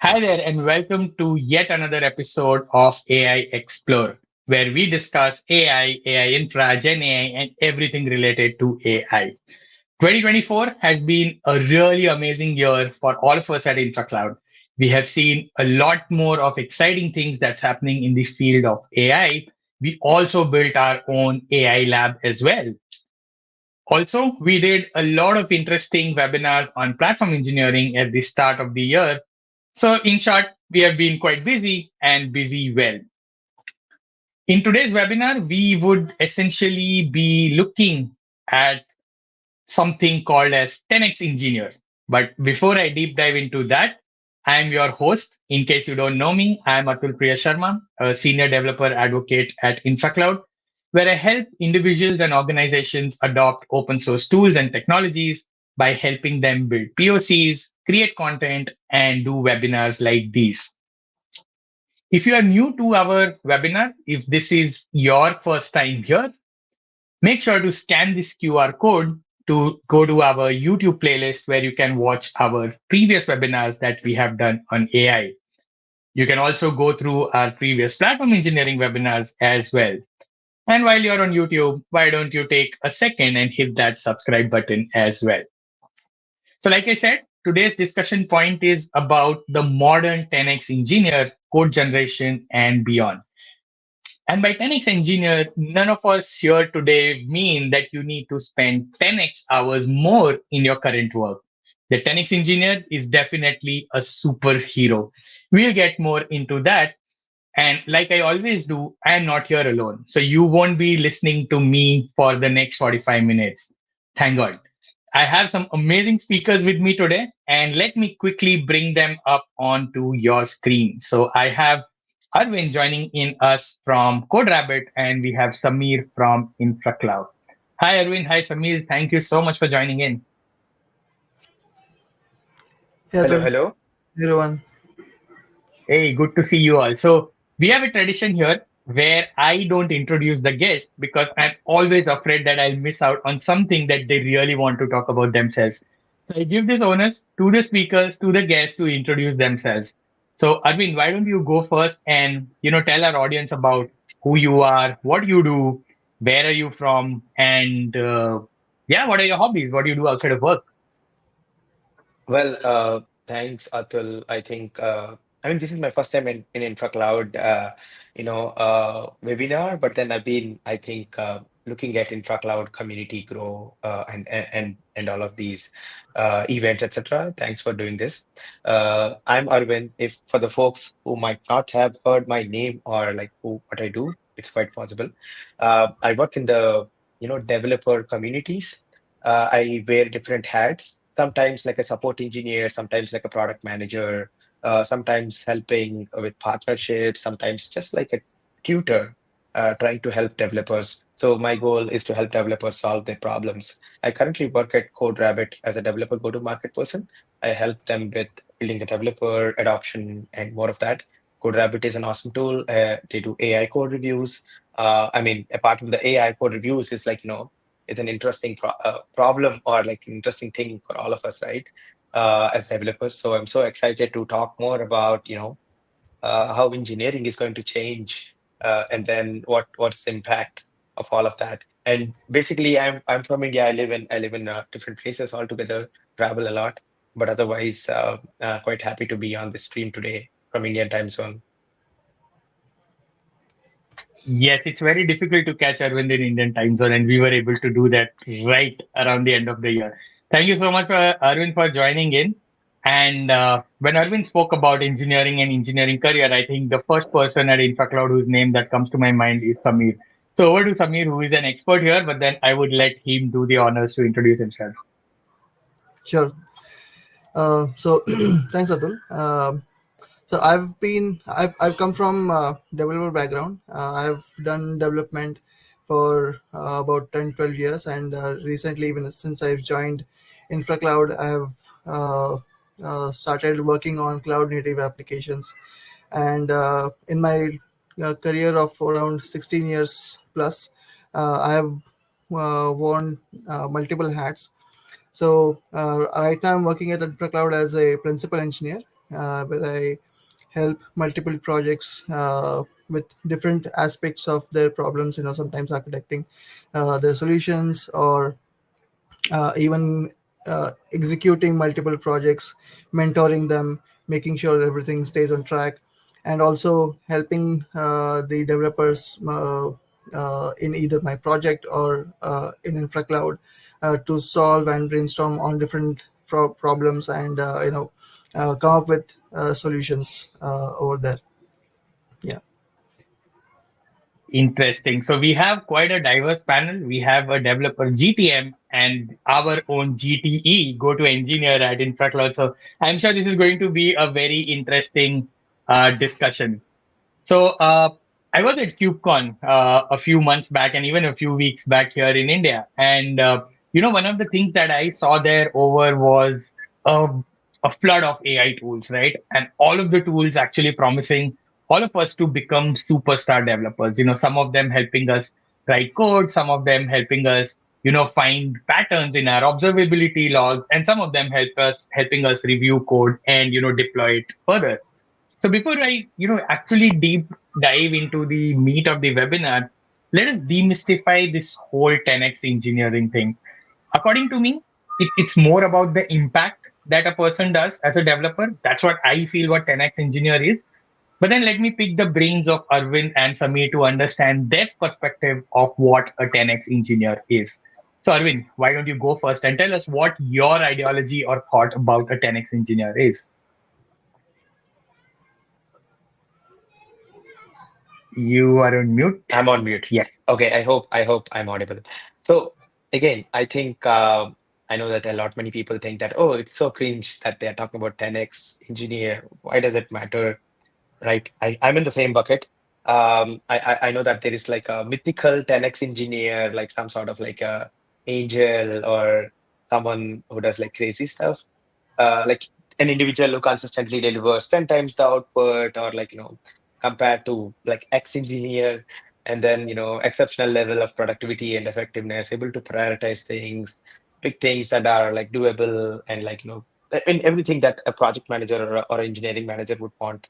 Hi there, and welcome to yet another episode of AI-Xplore, where we discuss AI, AI infra, Gen AI, and everything related to AI. 2024 has been a really amazing year for all of us at InfraCloud. We have seen a lot more of exciting things that's happening in the field of AI. We also built our own AI lab as well. Also, we did a lot of interesting webinars on platform engineering at the start of the year. So, in short, we have been quite busy and busy well. In today's webinar, we would essentially be looking at something called as 10x Engineer. But before I deep dive into that, I am your host. In case you don't know me, I am Atul Priya Sharma, a senior developer advocate at InfraCloud, where I help individuals and organizations adopt open source tools and technologies by helping them build POCs, create content, and do webinars like these. If you are new to our webinar, if this is your first time here, make sure to scan this QR code to go to our YouTube playlist where you can watch our previous webinars that we have done on AI. You can also go through our previous platform engineering webinars as well. And while you're on YouTube, why don't you take a second and hit that subscribe button as well? So, like I said, today's discussion point is about the modern 10x engineer, code generation, and beyond. And by 10x engineer, none of us here today mean that you need to spend 10x hours more in your current work. The 10x engineer is definitely a superhero. We'll get more into that. And like I always do, I am not here alone. So you won't be listening to me for the next 45 minutes. Thank God. I have some amazing speakers with me today, and let me quickly bring them up onto your screen. So I have Arvind joining in us from CodeRabbit, and we have Samir from InfraCloud. Hi, Arvind. Hi, Samir. Thank you so much for joining in. Yeah, Hello, Atul. hello. Everyone. Hey, good to see you all. So we have a tradition here where I don't introduce the guest because I'm always afraid that I'll miss out on something that they really want to talk about themselves. So I give this onus to the speakers, to the guests to introduce themselves. So Arvind, why don't you go first and tell our audience about who you are, what you do, where are you from, and yeah, what are your hobbies? What do you do outside of work? Well, thanks, Atul. I mean, this is my first time in InfraCloud, webinar, but then I've been, looking at InfraCloud community grow and all of these events, etc. Thanks for doing this. I'm Arvind. If for the folks who might not have heard my name or like what I do, it's quite possible. I work in the, developer communities. I wear different hats, sometimes like a support engineer, sometimes like a product manager, sometimes helping with partnerships, sometimes just like a tutor, trying to help developers. So my goal is to help developers solve their problems. I currently work at CodeRabbit as a developer go-to-market person. I help them with building the developer adoption and more of that. CodeRabbit is an awesome tool. They do AI code reviews. Apart from the AI code reviews, is like, it's an interesting problem or like an interesting thing for all of us, right? As developers. So I'm so excited to talk more about, how engineering is going to change, and then what's the impact of all of that. And basically, I'm from India. I live in different places altogether, travel a lot, but otherwise, quite happy to be on the stream today from Indian time zone. Yes, it's very difficult to catch Arvind in Indian time zone, and we were able to do that right around the end of the year. Thank you so much, Arvind, for joining in. And when Arvind spoke about engineering and engineering career, I think the first person at InfraCloud whose name that comes to my mind is Samir. So over to Samir, who is an expert here, but then I would let him do the honors to introduce himself. Sure. So thanks, Atul. So I've come from developer background. I've done development for about 10, 12 years, and recently, even since I've joined InfraCloud, I've started working on cloud native applications. And in my career of around 16 years plus, I have worn multiple hats. So right now I'm working at InfraCloud as a principal engineer, where I help multiple projects with different aspects of their problems. Sometimes architecting their solutions, or even executing multiple projects, mentoring them, making sure everything stays on track, and also helping the developers in either my project or in InfraCloud to solve and brainstorm on different problems, and come up with solutions over there. Yeah. Interesting. So we have quite a diverse panel. We have a developer GTM and our own GTE, go to engineer at InfraCloud. So I'm sure this is going to be a very interesting discussion. So I was at KubeCon a few months back and even a few weeks back here in India. And, one of the things that I saw there over was a, a flood of AI tools, right? And all of the tools actually promising all of us to become superstar developers. Some of them helping us write code, some of them helping us, find patterns in our observability logs, and some of them helping us review code and, deploy it further. So before I, actually deep dive into the meat of the webinar, let us demystify this whole 10x engineering thing. According to me, it's more about the impact that a person does as a developer. That's what I feel what 10x engineer is. But then let me pick the brains of Arvind and Samir to understand their perspective of what a 10x engineer is. So Arvind, why don't you go first and tell us what your ideology or thought about a 10x engineer is? You are on mute. I'm on mute. Yes. Okay, I hope I'm audible. So again, I think I know that a lot many people think that, oh, it's so cringe that they're talking about 10x engineer. Why does it matter? Right. I'm in the same bucket. I know that there is like a mythical 10x engineer, like some sort of like a angel or someone who does like crazy stuff. Like an individual who consistently delivers 10 times the output, or like, compared to like X engineer, and then, exceptional level of productivity and effectiveness, able to prioritize things, pick things that are like doable, and like, in everything that a project manager or engineering manager would want.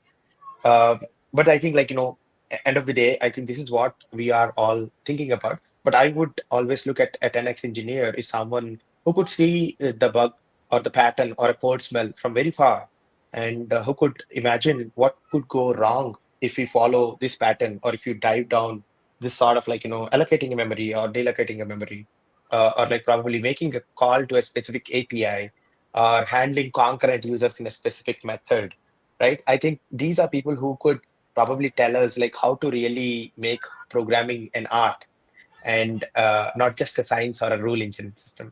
uh, but I think, like, end of the day, I think this is what we are all thinking about. But I would always look at a 10x engineer is someone who could see the bug or the pattern or a code smell from very far, and who could imagine what could go wrong if we follow this pattern, or if you dive down this sort of, like, allocating a memory or delocating a memory, or like probably making a call to a specific API, or handling concurrent users in a specific method, right? I think these are people who could probably tell us like how to really make programming an art, and not just a science or a rule engine system.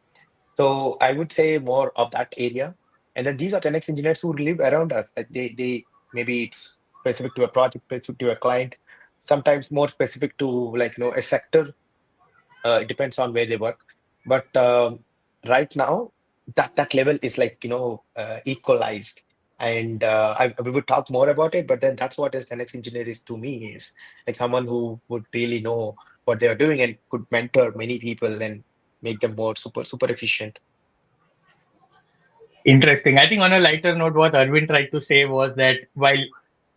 So I would say more of that area. And then these are 10x engineers who live around us. Like they maybe it's specific to a project, specific to a client, sometimes more specific to, like, a sector. It depends on where they work. But right now, that level is like, equalized. And we would talk more about it, but then that's what as an next engineer is to me, is like someone who would really know what they are doing and could mentor many people and make them more super efficient. Interesting. I think on a lighter note, what Arvind tried to say was that while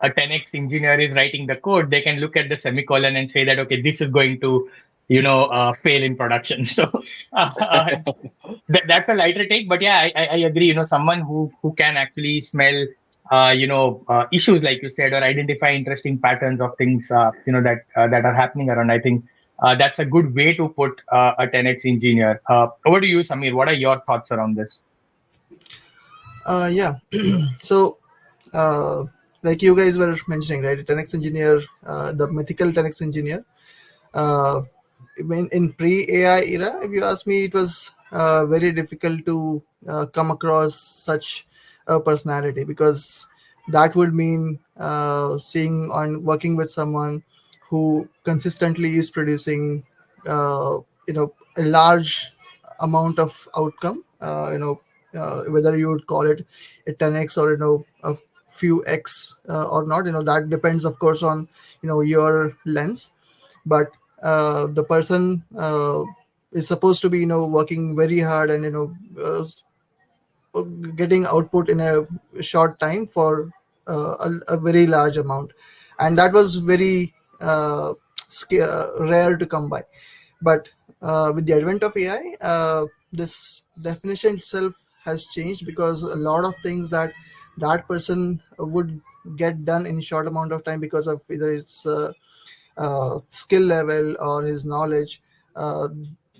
a 10x engineer is writing the code, they can look at the semicolon and say that, okay, this is going to, fail in production. So that's a lighter take. But yeah, I agree. Someone who can actually smell, issues like you said, or identify interesting patterns of things, that are happening around. I think that's a good way to put a 10x engineer. Over to you, Samir. What are your thoughts around this? Yeah. So, uh, like you guys were mentioning, right? 10x engineer, the mythical 10x engineer. Uh, in pre-AI era, if you ask me, it was very difficult to come across such a personality, because that would mean seeing on working with someone who consistently is producing, uh, a large amount of outcome. Whether you would call it a 10x or a few x or not, that depends, of course, on your lens. But the person is supposed to be working very hard, and getting output in a short time for a very large amount, and that was very rare to come by. But with the advent of AI, this definition itself has changed, because a lot of things that that person would get done in short amount of time because of either its skill level or his knowledge, uh,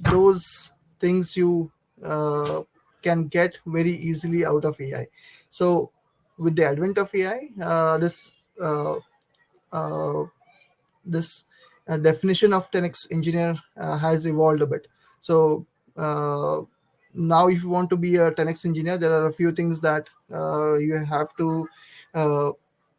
those things you uh, can get very easily out of AI. So with the advent of AI, uh, uh, this definition of 10x engineer has evolved a bit. So uh, now, if you want to be a 10x engineer, there are a few things that you have to uh,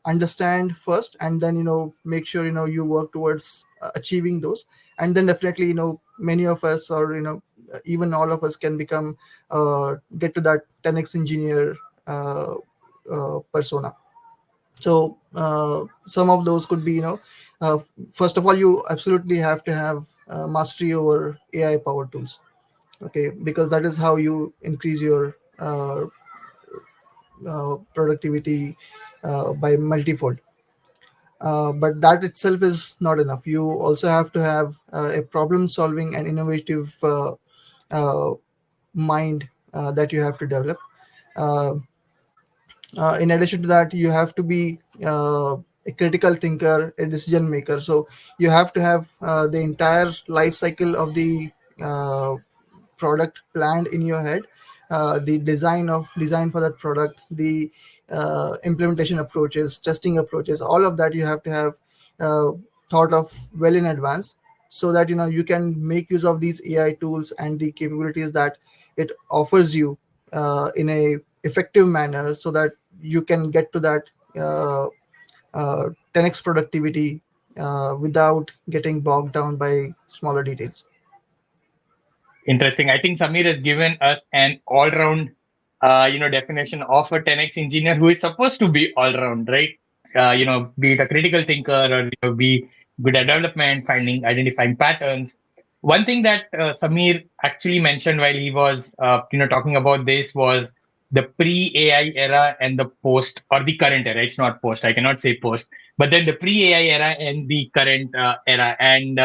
understand first, and then make sure you work towards achieving those. And then definitely, many of us, or even all of us, can become get to that 10x engineer persona. So some of those could be, first of all, you absolutely have to have mastery over AI powered tools. Okay, because that is how you increase your productivity by multifold. But that itself is not enough. You also have to have a problem solving and innovative uh, mind that you have to develop. Uh, in addition to that, you have to be a critical thinker, a decision maker. So you have to have the entire life cycle of the uh, product planned in your head, the design for that product, the implementation approaches, testing approaches, all of that you have to have uh, thought of well in advance, so that you can make use of these AI tools and the capabilities that it offers you in a effective manner, so that you can get to that uh, 10x productivity without getting bogged down by smaller details. Interesting. I think Samir has given us an all-round, definition of a 10x engineer who is supposed to be all-round, right? Be it a critical thinker or be good at development, identifying patterns. One thing that Samir actually mentioned while he was, talking about this was the pre-AI era and the post, or the current era. It's not post. I cannot say post, but then the pre-AI era and the current era. And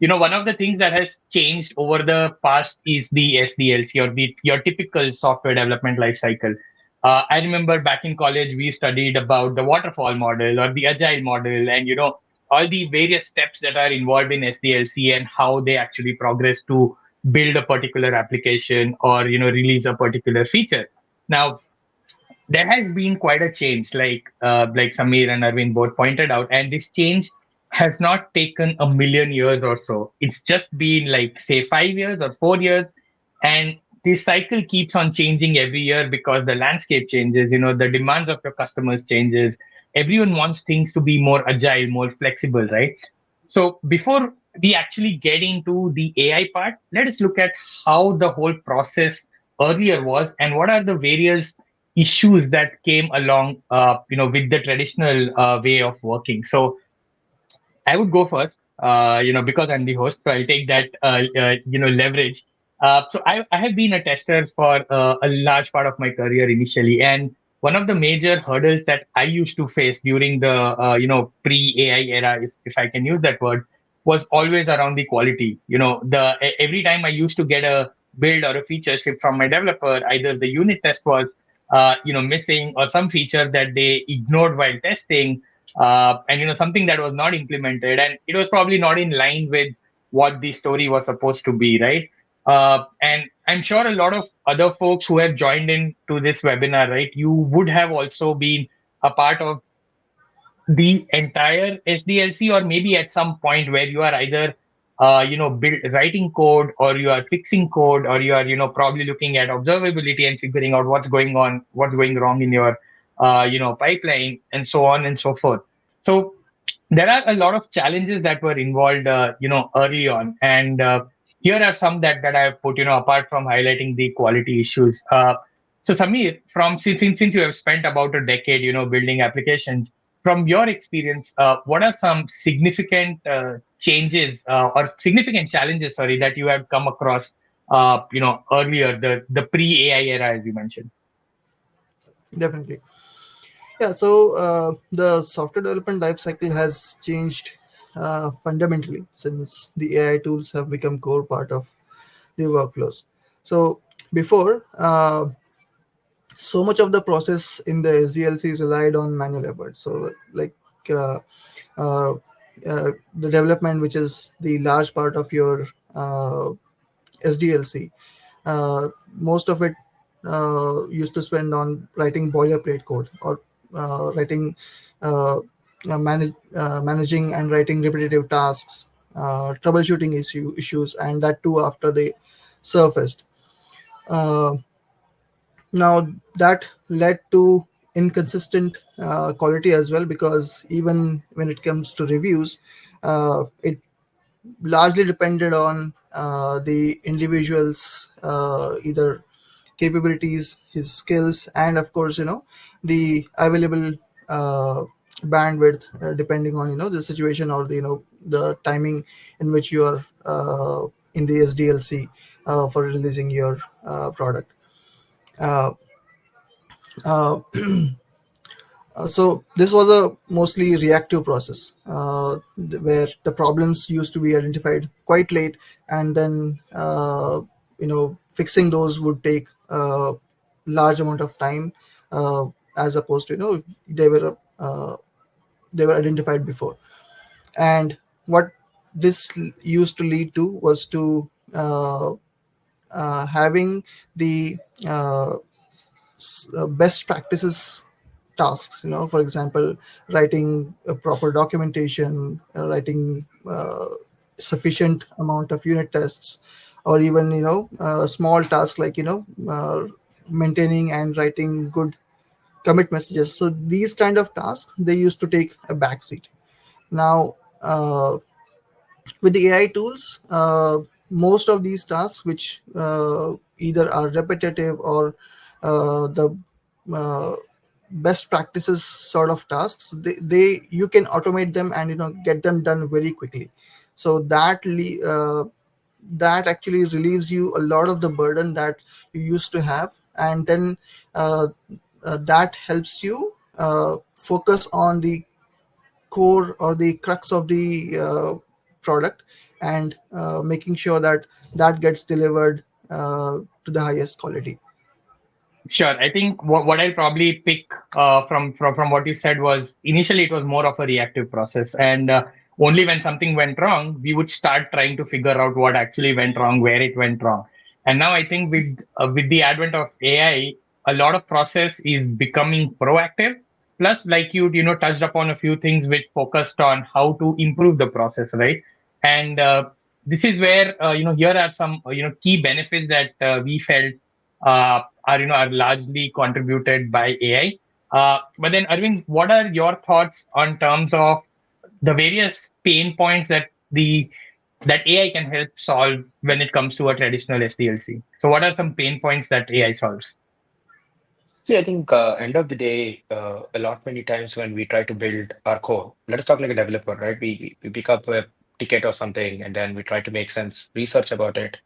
one of the things that has changed over the past is the SDLC, or your typical software development lifecycle. I remember back in college, we studied about the waterfall model or the agile model, and all the various steps that are involved in SDLC and how they actually progress to build a particular application or release a particular feature. Now, there has been quite a change, like Samir and Arvind both pointed out, and this change has not taken a million years or so. It's just been like say 5 years or 4 years, and this cycle keeps on changing every year because the landscape changes. The demands of your customers changes. Everyone wants things to be more agile, more flexible, right? So before we actually get into the AI part, let us look at how the whole process earlier was and what are the various issues that came along, with the traditional way of working. So I would go first, because I'm the host, so I'll take that, leverage. So I have been a tester for a large part of my career initially, and one of the major hurdles that I used to face during the, pre-AI era, if I can use that word, was always around the quality. Every time I used to get a build or a feature shipped from my developer, either the unit test was, missing, or some feature that they ignored while testing, and something that was not implemented, and it was probably not in line with what the story was supposed to be, right? And I'm sure a lot of other folks who have joined in to this webinar, right, you would have also been a part of the entire SDLC, or maybe at some point where you are either writing code, or you are fixing code, or you are probably looking at observability and figuring out what's going wrong in your pipeline, and so on and so forth. So there are a lot of challenges that were involved, early on, and here are some that I have put, apart from highlighting the quality issues. So Samir, from since you have spent about a decade, building applications, from your experience, what are some significant changes, or significant challenges, sorry, that you have come across, earlier, the pre AI era, as you mentioned? Definitely. Yeah, so the software development life cycle has changed fundamentally since the AI tools have become core part of the workflows. So before, so much of the process in the SDLC relied on manual effort. So like uh, uh, the development, which is the large part of your SDLC, most of it used to spend on writing boilerplate code or writing, managing and writing repetitive tasks, troubleshooting issues, and that too after they surfaced. Uh, Now that led to inconsistent quality as well, because even when it comes to reviews, it largely depended on the individual's either capabilities, his skills, and of course, the available uh, bandwidth, depending on the situation or the the timing in which you are in the SDLC for releasing your product. Uh, uh, so this was a mostly reactive process, where the problems used to be identified quite late, and then fixing those would take a large amount of time, uh, as opposed to if they were identified before. And what this used to lead to was to having the uh, best practices tasks, for example, writing a proper documentation, writing sufficient amount of unit tests, or even small tasks like maintaining and writing good commit messages. So these kind of tasks, they used to take a backseat. Now, with the AI tools, most of these tasks, which either are repetitive or the uh, best practices sort of tasks, they you can automate them and get them done very quickly. So that actually relieves you a lot of the burden that you used to have, and then uh, that helps you focus on the core or the crux of the product, and making sure that that gets delivered to the highest quality. Sure. I think what I'll probably pick from what you said was initially it was more of a reactive process, and only when something went wrong, we would start trying to figure out what actually went wrong, where it went wrong. And now I think with the advent of AI, a lot of process is becoming proactive. Plus, like you touched upon a few things which focused on how to improve the process, right? And this is where here are some key benefits that we felt are largely contributed by AI. But then, Arvind, what are your thoughts on terms of the various pain points that AI can help solve when it comes to a traditional SDLC? So, what are some pain points that AI solves? See, I think end of the day, a lot many times when we try to build our code, let us talk like a developer, right? We pick up a ticket or something, and then we try to make sense, research about it,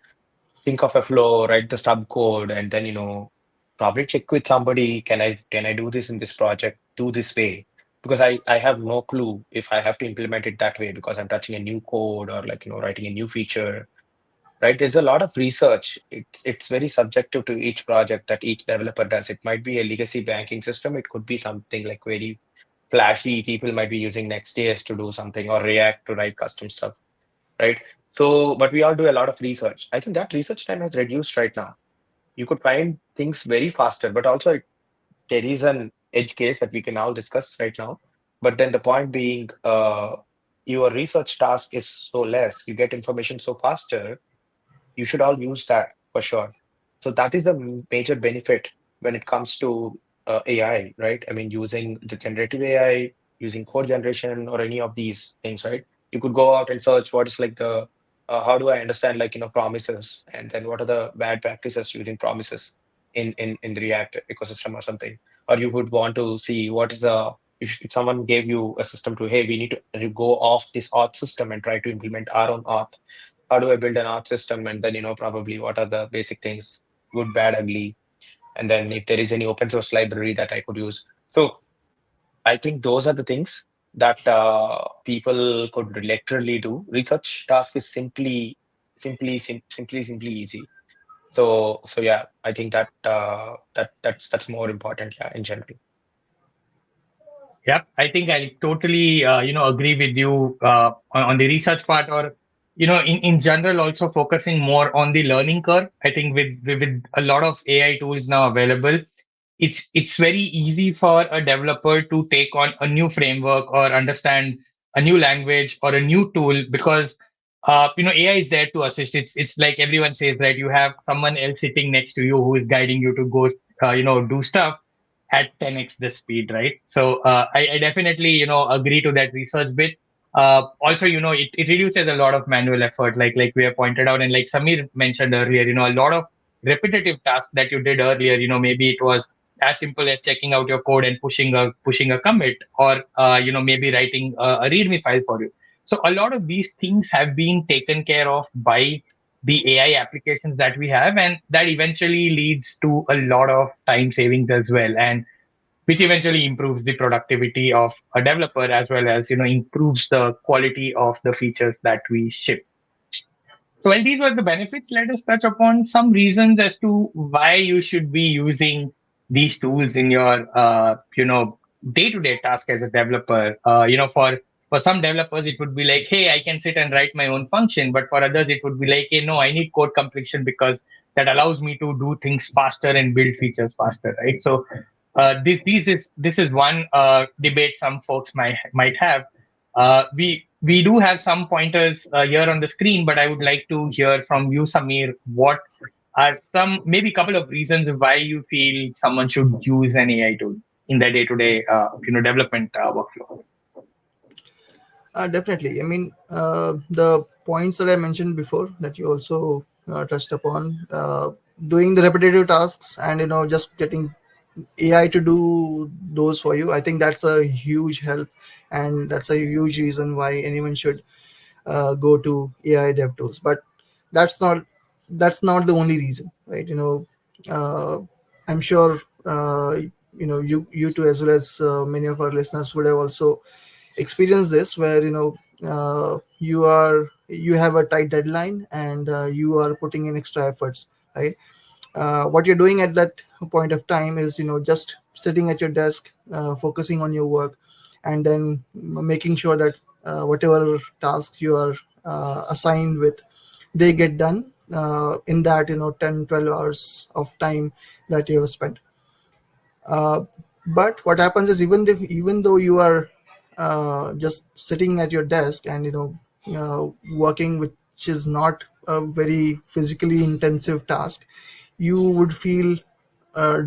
think of a flow, write the stub code, and then probably check with somebody, can I do this in this project, do this way? Because I have no clue if I have to implement it that way because I'm touching a new code or like writing a new feature, right? There's a lot of research. It's very subjective to each project that each developer does. It might be a legacy banking system. It could be something like very flashy. People might be using Next.js to do something or React to write custom stuff, right? So, but we all do a lot of research. I think that research time has reduced right now. You could find things very faster, but also there is an edge case that we can all discuss right now. But then the point being, your research task is so less. You get information so faster, you should all use that for sure. So that is the major benefit when it comes to AI, right? I mean, using the generative AI, using code generation, or any of these things, right? You could go out and search what is like the how do I understand like promises, and then what are the bad practices using promises in the React ecosystem or something. Or you would want to see what is the if someone gave you a system to, hey, we need to go off this auth system and try to implement our own auth. How do I build an art system? And then, probably what are the basic things, good, bad, ugly. and then if there is any open source library that I could use. So I think those are the things that people could literally do. Research task is simply easy. So yeah, I think that that's more important, yeah, in general. Yep, I think I totally agree with you on the research part, or in general also focusing more on the learning curve. I think with a lot of AI tools now available, it's very easy for a developer to take on a new framework or understand a new language or a new tool, because AI is there to assist. It's like everyone says, right? You have someone else sitting next to you who is guiding you to go do stuff at 10x the speed, right? So I definitely agree to that research bit. Also, it reduces a lot of manual effort, like we have pointed out, and like Samir mentioned earlier, a lot of repetitive tasks that you did earlier. Maybe it was as simple as checking out your code and pushing a commit, or maybe writing a README file for you. So a lot of these things have been taken care of by the AI applications that we have, and that eventually leads to a lot of time savings as well, and which eventually improves the productivity of a developer, as well as improves the quality of the features that we ship. So while these were the benefits, let us touch upon some reasons as to why you should be using these tools in your, day-to-day task as a developer. For some developers, it would be like, hey, I can sit and write my own function. But for others, it would be like, hey, no, I need code completion because that allows me to do things faster and build features faster, right? So this is one debate some folks might have. We do have some pointers here on the screen, but I would like to hear from you, Samir. What are some, maybe a couple of reasons why you feel someone should use an AI tool in their day-to-day development workflow? Definitely. I mean, the points that I mentioned before that you also touched upon, doing the repetitive tasks and just getting AI to do those for you. I think that's a huge help, and that's a huge reason why anyone should go to AI dev tools. But that's not the only reason, right? I'm sure you too, as well as many of our listeners, would have also experienced this, where you have a tight deadline, and you are putting in extra efforts, right? What you're doing at that point of time is just sitting at your desk, focusing on your work, and then making sure that whatever tasks you are assigned with, they get done in that 10-12 hours of time that you have spent. uh, but what happens is, even though you are just sitting at your desk and working, which is not a very physically intensive task, you would feel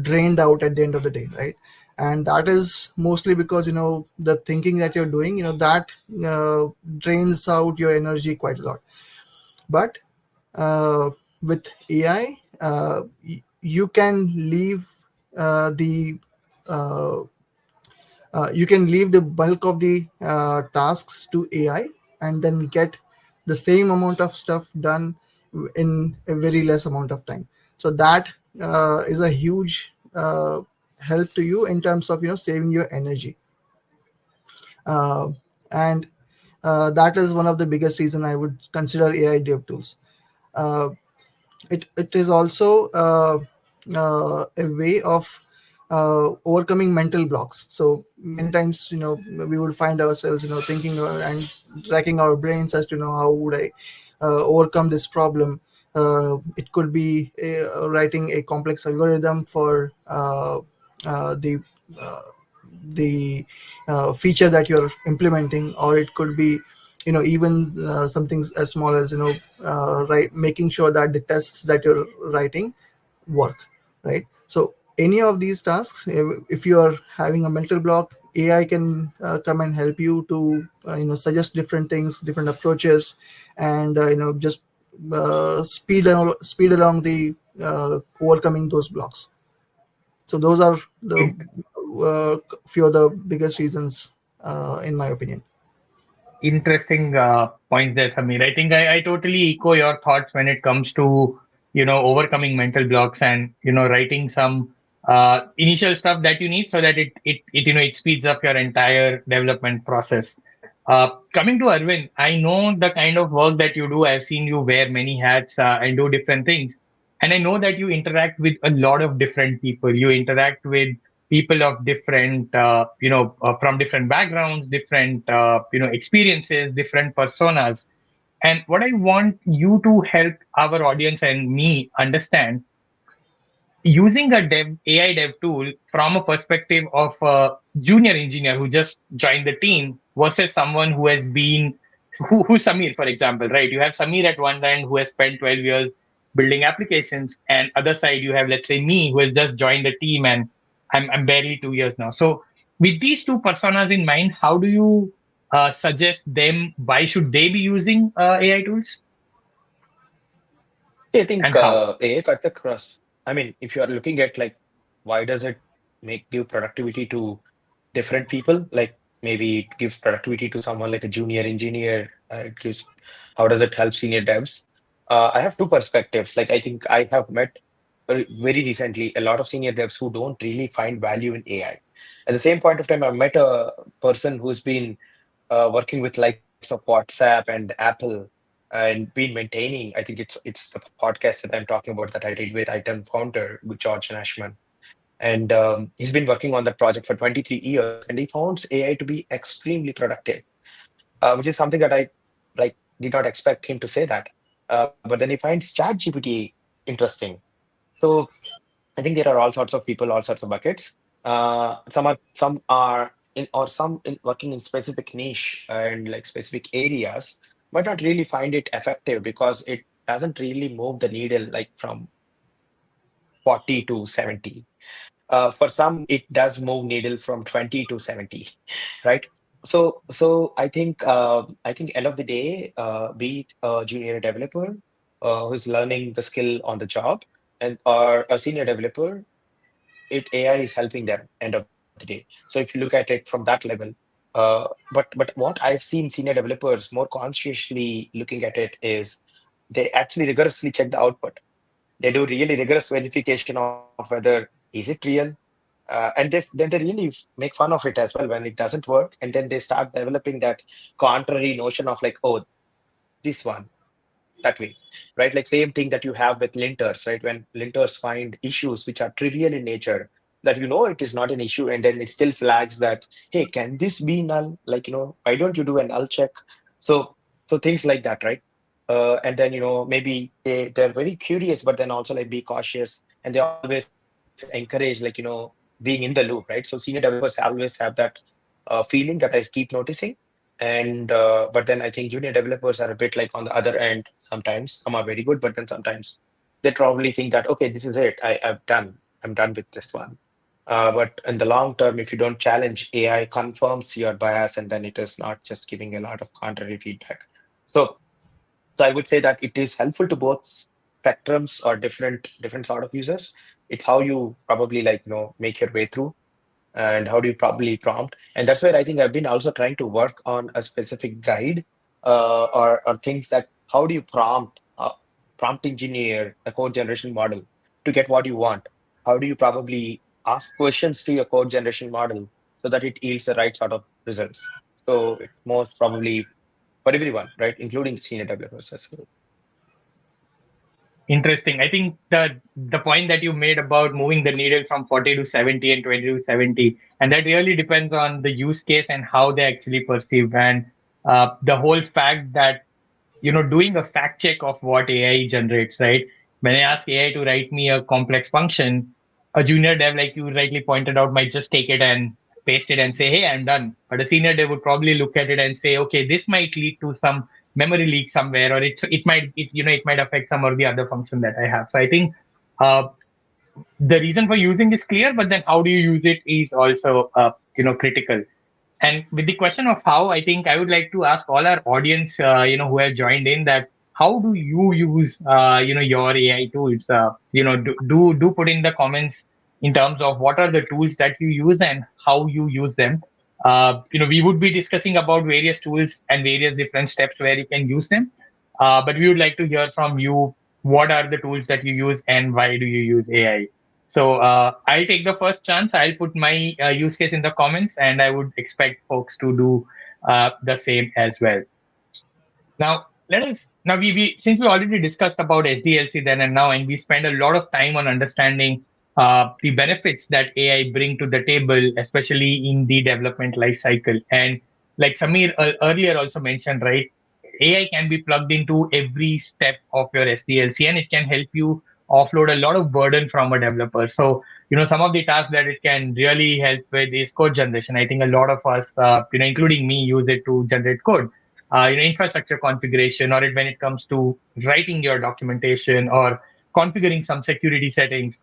drained out at the end of the day, right? And that is mostly because the thinking that you're doing, that drains out your energy quite a lot. But with AI, you can leave the uh, you can leave the bulk of the tasks to AI, and then get the same amount of stuff done in a very less amount of time. So that is a huge help to you in terms of saving your energy. And that is one of the biggest reason I would consider AI dev tools. Uh, it is also a way of overcoming mental blocks. So many times we would find ourselves thinking and racking our brains as to how would I overcome this problem. It could be writing a complex algorithm for the uh, feature that you're implementing, or it could be even something as small as right, making sure that the tests that you're writing work, right? So any of these tasks, if you are having a mental block, AI can come and help you to suggest different things, different approaches, and just speed along the overcoming those blocks. So those are the few of the biggest reasons, in my opinion. Interesting points there, Samir. I think I totally echo your thoughts when it comes to overcoming mental blocks and writing some initial stuff that you need so that it speeds up your entire development process. Coming to Arvind, I know the kind of work that you do. I've seen you wear many hats and do different things, and I know that you interact with a lot of different people. You interact with people of different from different backgrounds, different experiences, different personas. And what I want you to help our audience and me understand, using a AI dev tool from a perspective of a junior engineer who just joined the team versus someone who has been, who's Samir, for example, right? You have Samir at one end who has spent 12 years building applications, and other side you have, let's say, me who has just joined the team, and I'm barely 2 years now. So with these two personas in mind, how do you suggest them? Why should they be using AI tools, I think and how? AI cuts across. I mean, if you are looking at like why does it make give productivity to different people? Like maybe it gives productivity to someone like a junior engineer. It gives how does it help senior devs? I have two perspectives. Like I think I have met very recently a lot of senior devs who don't really find value in AI. At the same point of time, I met a person who's been working with likes of WhatsApp and Apple and been maintaining. I think it's the podcast that I'm talking about that I did with Item founder with George Nashman, and he's been working on that project for 23 years, and he found AI to be extremely productive, which is something that I like did not expect him to say that. But then he finds ChatGPT interesting. So I think there are all sorts of people, all sorts of buckets. Some are in or some in working in specific niche and like specific areas might not really find it effective because it doesn't really move the needle like from 40 to 70. For some, it does move needle from 20 to 70, right? So I think end of the day, be it a junior developer who's learning the skill on the job, and or a senior developer, AI is helping them end of the day. So if you look at it from that level, but what I've seen senior developers more consciously looking at it is they actually rigorously check the output. They do really rigorous verification of whether is it real, then they really make fun of it as well when it doesn't work, and then they start developing that contrary notion of like, oh, this one that way, right? Like same thing that you have with linters, right? When linters find issues which are trivial in nature, that it is not an issue, and then it still flags that, hey, can this be null? Like, why don't you do a null check? So, so things like that, right? And then maybe they're very curious, but then also like be cautious, and they always encourage like being in the loop, right? So senior developers always have that feeling that I keep noticing, and but then I think junior developers are a bit like on the other end. Sometimes some are very good, but then sometimes they probably think that, okay, this is it. I'm done with this one. But in the long term, if you don't challenge, AI confirms your bias, and then it is not just giving a lot of contrary feedback. So so I would say that it is helpful to both spectrums or different sort of users. It's how you probably like make your way through, and how do you probably prompt. And that's where I think I've been also trying to work on a specific guide, or things that how do you prompt engineer a code generation model to get what you want. How do you probably ask questions to your code generation model so that it yields the right sort of results. So it's most probably for everyone, right, including senior developers as well. Interesting. I think the point that you made about moving the needle from 40 to 70 and 20 to 70, and that really depends on the use case and how they actually perceive. And the whole fact that, doing a fact check of what AI generates, right? When I ask AI to write me a complex function, a junior dev, like you rightly pointed out, might just take it and paste it and say, hey, I'm done. But a senior dev would probably look at it and say, okay, this might lead to some memory leak somewhere, or it might affect some or the other function that I have. So I think uh, the reason for using is clear, but then how do you use it is also critical. And with the question of how, I think I would like to ask all our audience, who have joined in, that how do you use, your AI tools? Do put in the comments in terms of what are the tools that you use and how you use them. We would be discussing about various tools and various different steps where you can use them. But we would like to hear from you. What are the tools that you use and why do you use AI? So I'll take the first chance. I'll put my use case in the comments, and I would expect folks to do the same as well. Now, let us now we since we already discussed about SDLC then and now, and we spend a lot of time on understanding the benefits that AI bring to the table, especially in the development life cycle. And like Samir earlier also mentioned, right, AI can be plugged into every step of your SDLC, and it can help you offload a lot of burden from a developer. So, some of the tasks that it can really help with is code generation. I think a lot of us, including me, use it to generate code, infrastructure configuration, or when it comes to writing your documentation or configuring some security settings,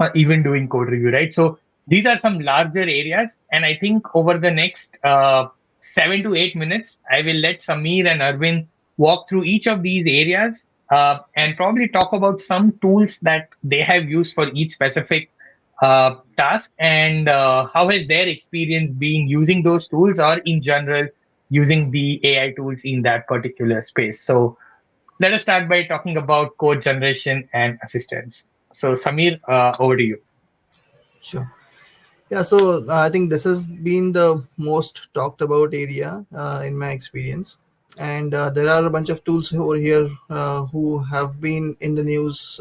or even doing code review, right? So these are some larger areas, and I think over the next 7 to 8 minutes, I will let Samir and Arvind walk through each of these areas and probably talk about some tools that they have used for each specific task, and how has their experience been using those tools, or in general using the AI tools in that particular space. So let us start by talking about code generation and assistance. So Samir, over to you. Sure. Yeah, so I think this has been the most talked about area in my experience. And there are a bunch of tools over here who have been in the news,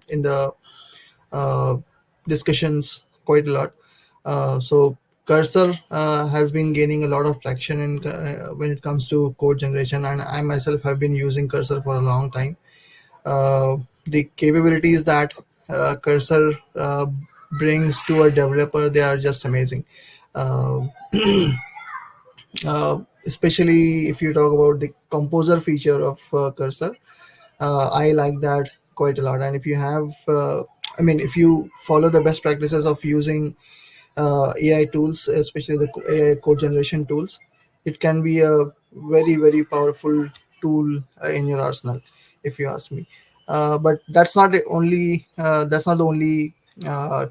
in the uh, discussions quite a lot. So Cursor has been gaining a lot of traction when it comes to code generation, and I myself have been using Cursor for a long time. The capabilities that Cursor brings to a developer, they are just amazing. Uh, Especially if you talk about the composer feature of Cursor, I like that quite a lot. And if you have, if you follow the best practices of using AI tools, especially the AI code generation tools, it can be a very, very powerful tool in your arsenal, if you ask me. But that's not the only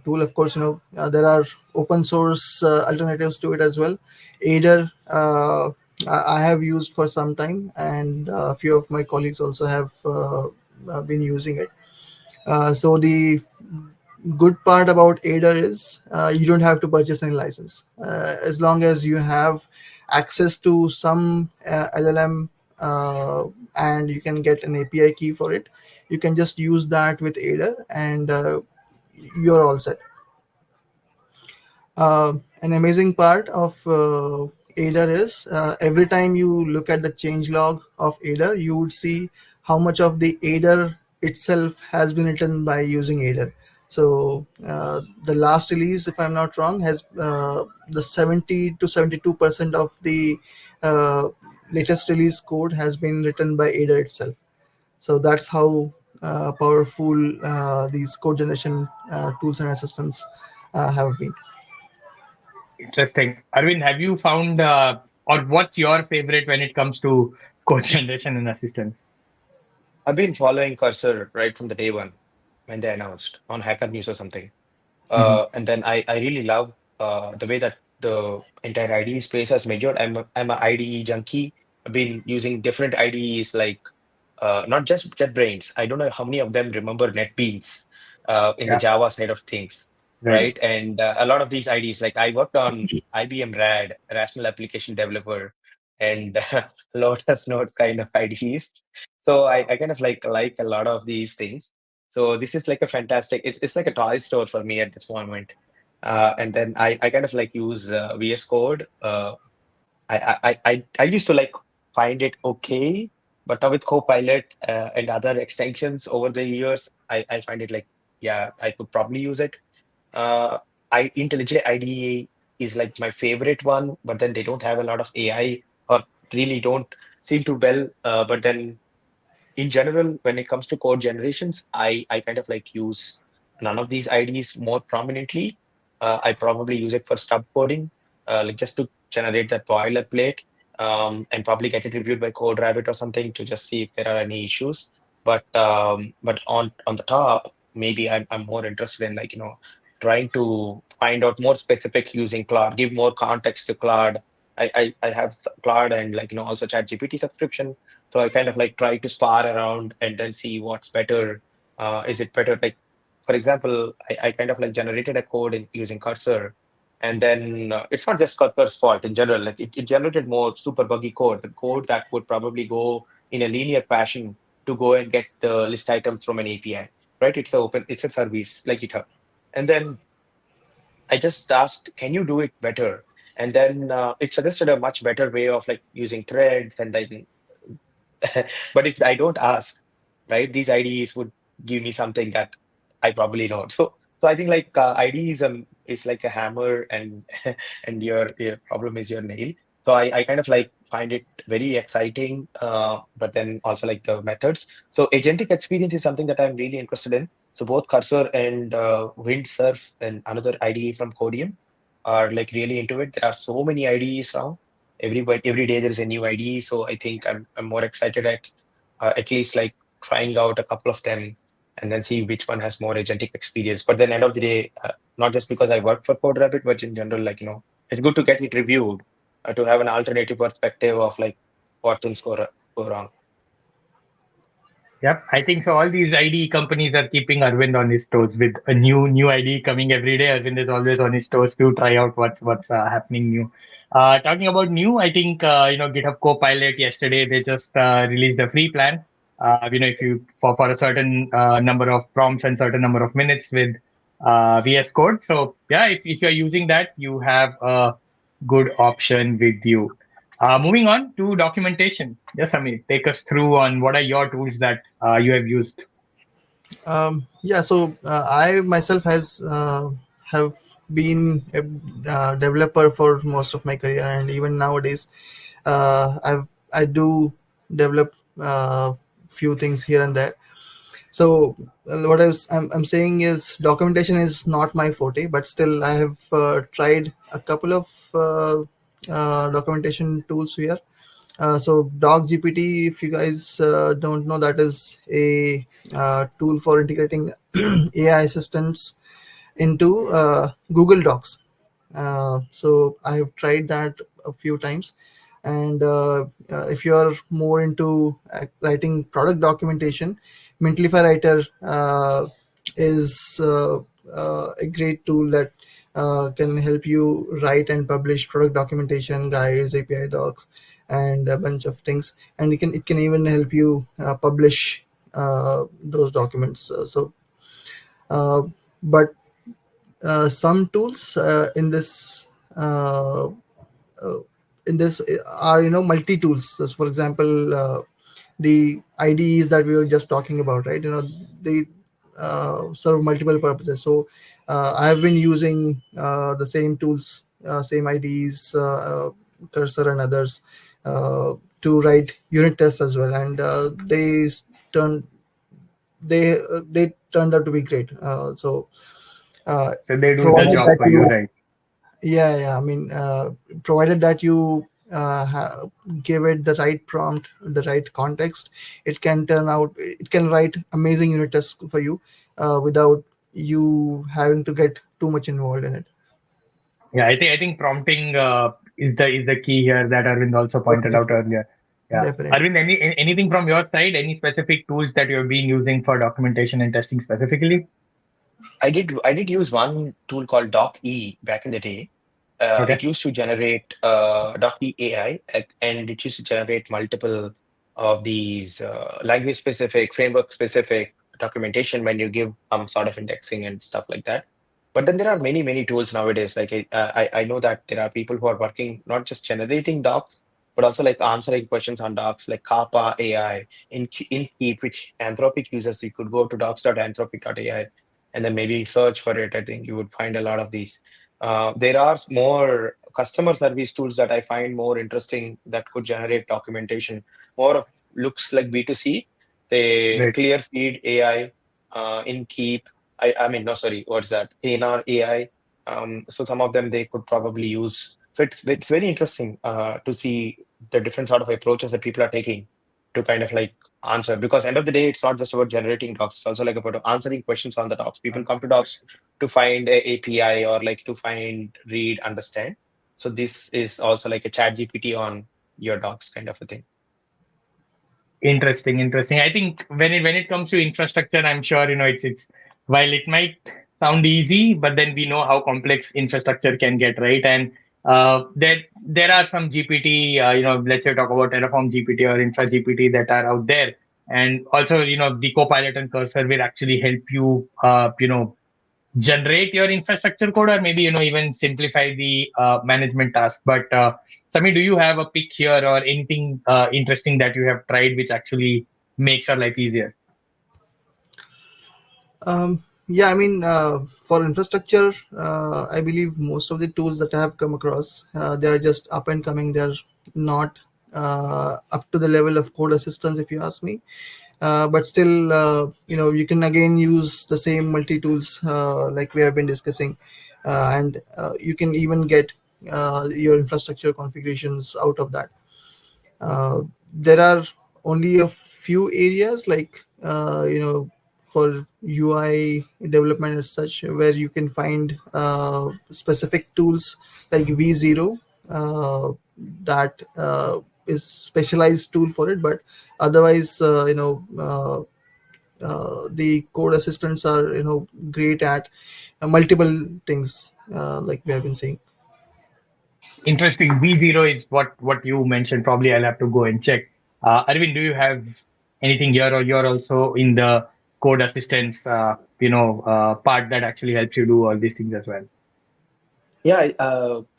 tool. Of course, there are open source alternatives to it as well. Aider, I have used for some time, and a few of my colleagues also have been using it. So the good part about Aider is you don't have to purchase any license. As long as you have access to some LLM, and you can get an API key for it, you can just use that with Aider, and you're all set. An amazing part of Aider is every time you look at the change log of Aider, you would see how much of the Aider itself has been written by using Aider. So the last release, if I'm not wrong, has the 70 to 72% of the uh, latest release code has been written by Aider itself. So that's how powerful these code generation tools and assistants have been. Interesting. Arvind, have you found, or what's your favorite when it comes to code generation and assistance? I've been following Cursor right from the day one when they announced on Hacker News or something. Mhm. And then I really love the way that the entire IDE space has matured. I'm a IDE junkie. I've been using different IDEs like not just JetBrains. I don't know how many of them remember NetBeans in the Yeah, Java side of things, right. right? And a lot of these IDEs, like I worked on IBM RAD, Rational Application Developer, and Lotus Notes kind of IDEs. So I kind of like a lot of these things. So this is like a fantastic. It's like a toy store for me at this moment. And then I kind of like use VS Code. I used to like find it okay, but now with Copilot and other extensions over the years, I find it like, yeah, I could probably use it. Uh, IntelliJ IDE is like my favorite one, but then they don't have a lot of AI or really don't seem to well. But then in general, when it comes to code generations, I kind of like use none of these IDs more prominently. I probably use it for stub coding, like just to generate that boilerplate, and probably get it reviewed by CodeRabbit or something to just see if there are any issues. But on the top, maybe I'm more interested in like trying to find out more specific using Claude, give more context to Claude. I have Claude and like also ChatGPT subscription, so I kind of like try to spar around and then see what's better. Is it better like for example, I kind of like generated a code using Cursor, and then it's not just Cursor's fault in general. Like it generated more super buggy code, the code that would probably go in a linear fashion to go and get the list items from an API, right? It's a service like GitHub, and then I just asked, can you do it better? And then it suggested a much better way of like using threads and like but if I don't ask, right, these IDEs would give me something that I probably don't. So I think like IDE is like a hammer, and and your problem is your nail. So I kind of like find it very exciting, but then also like the methods. So agentic experience is something that I'm really interested in. So both Cursor and Windsurf and another IDE from Codium are like really into it. There are so many IDEs now. Every day there is a new IDE. So I think I'm more excited at least like trying out a couple of them and then see which one has more agentic experience. But then end of the day, not just because I work for CodeRabbit, but in general, like, it's good to get it reviewed, to have an alternative perspective of like what things go wrong. Yep, I think so. All these IDE companies are keeping Arvind on his toes with a new IDE coming every day. Arvind is always on his toes to try out what's happening new. Talking about new, I think GitHub Copilot yesterday they just released a free plan. If you for a certain number of prompts and certain number of minutes with VS Code. So yeah, if you're using that, you have a good option with you. Moving on to documentation. Yes, Amit, take us through on what are your tools that you have used. Yeah, so I myself has have been a developer for most of my career, and even nowadays, I do develop few things here and there. So what I'm saying is documentation is not my forte, but still I have tried a couple of documentation tools here. So Doc GPT, if you guys don't know, that is a tool for integrating AI assistants into Google Docs. So I have tried that a few times, and if you are more into writing product documentation, Mentalify Writer is a great tool that can help you write and publish product documentation, guides, API docs, and a bunch of things. And it can even help you publish those documents. Uh, but some tools uh, in this are multi tools. So for example, the IDEs that we were just talking about, right? They serve multiple purposes. So I have been using the same tools, same IDEs, Cursor and others, to write unit tests as well, and turned they turned out to be great. So uh, So they do the provided job that for you, you right? yeah, I mean, provided that you give it the right prompt, the right context, it can write amazing unit tests for you without you having to get too much involved in it. Yeah, I think prompting is the key here that Arvind also pointed out Definitely. earlier. Yeah, Definitely. Arvind, anything from your side? Any specific tools that you have been using for documentation and testing specifically? I did use one tool called Doc-E back in the day. Okay. It used to generate Doc-E AI, and it used to generate multiple of these language specific, framework specific documentation when you give some sort of indexing and stuff like that. But then there are many tools nowadays. Like I know that there are people who are working not just generating docs, but also like answering questions on docs, like Kappa AI in Keep, which Anthropic uses. You could go to docs.anthropic.ai and then maybe search for it. I think you would find a lot of these. There are more customer service tools that I find more interesting that could generate documentation. More of looks like B2C. They Great. clear feed AI in Keep. I mean, no, sorry, what's that? ANR AI. So some of them they could probably use. So it's very interesting to see the different sort of approaches that people are taking to kind of like answer, because end of the day it's not just about generating docs, it's also like about answering questions on the docs. People come to docs to find a API or like to find, read, understand. So this is also like a chat GPT on your docs kind of a thing. Interesting. I think when it comes to infrastructure, I'm sure it's while it might sound easy, but then we know how complex infrastructure can get, right? And there are some GPT, let's say talk about Terraform GPT or Infra GPT that are out there, and also the Copilot and Cursor will actually help you, generate your infrastructure code, or maybe even simplify the management task. But Sami, do you have a pick here or anything interesting that you have tried which actually makes your life easier? Yeah, I mean, for infrastructure, I believe most of the tools that I have come across, they are just up and coming. They're not up to the level of code assistance, if you ask me. But still, you can again use the same multi tools like we have been discussing, and you can even get your infrastructure configurations out of that. There are only a few areas like for UI development as such where you can find specific tools like V0 that is specialized tool for it, but otherwise the code assistants are great at multiple things like we have been saying. Interesting. V0 is what you mentioned. Probably I'll have to go and check. Arvind, do you have anything here, or you're also in the code assistance, part that actually helps you do all these things as well? Yeah,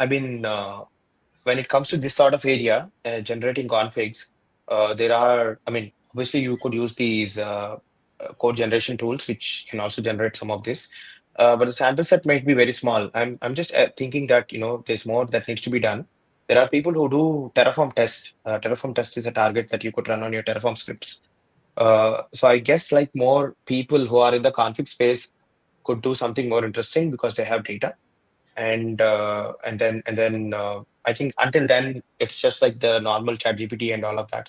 I mean, when it comes to this sort of area, generating configs, there are, I mean, obviously you could use these code generation tools, which can also generate some of this. But the sample set might be very small. I'm just thinking that, there's more that needs to be done. There are people who do Terraform test. Terraform test is a target that you could run on your Terraform scripts. So I guess like more people who are in the config space could do something more interesting because they have data, and then I think until then it's just like the normal chat GPT and all of that.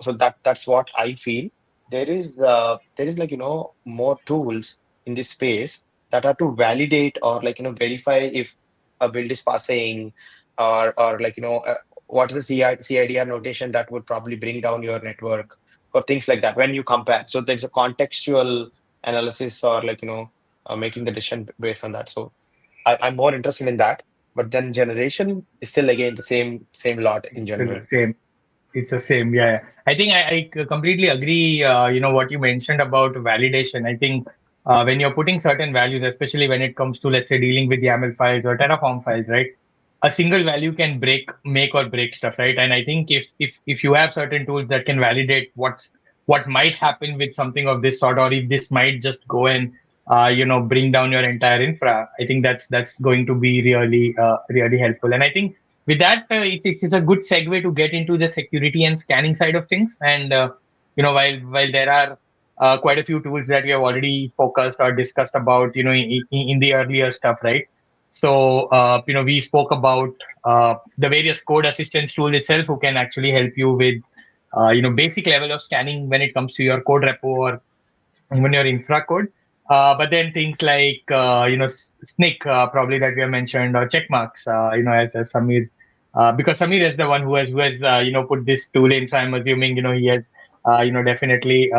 So that's what I feel. There is like more tools in this space that are to validate or like verify if a build is passing, or like what is the CIDR notation that would probably bring down your network or things like that when you compare. So there's a contextual analysis or like making the decision based on that. So I'm more interested in that. But then generation is still again the same lot in Still general. the same. It's the same. Yeah, yeah. I think I completely agree. What you mentioned about validation. I think when you're putting certain values, especially when it comes to, let's say, dealing with YAML files or Terraform files, right? A single value can make or break stuff, right? And I think if you have certain tools that can validate what might happen with something of this sort, or if this might just go and bring down your entire infra, I think that's going to be really helpful. And I think with that, it's a good segue to get into the security and scanning side of things. And while there are quite a few tools that we have already focused or discussed about, in the earlier stuff, right? So we spoke about the various code assistance tool itself, who can actually help you with basic level of scanning when it comes to your code repo or even your infra code. But then things like SNCC, probably that we have mentioned, or check marks, as Samir, because Samir is the one who has put this tool in. So I'm assuming he has definitely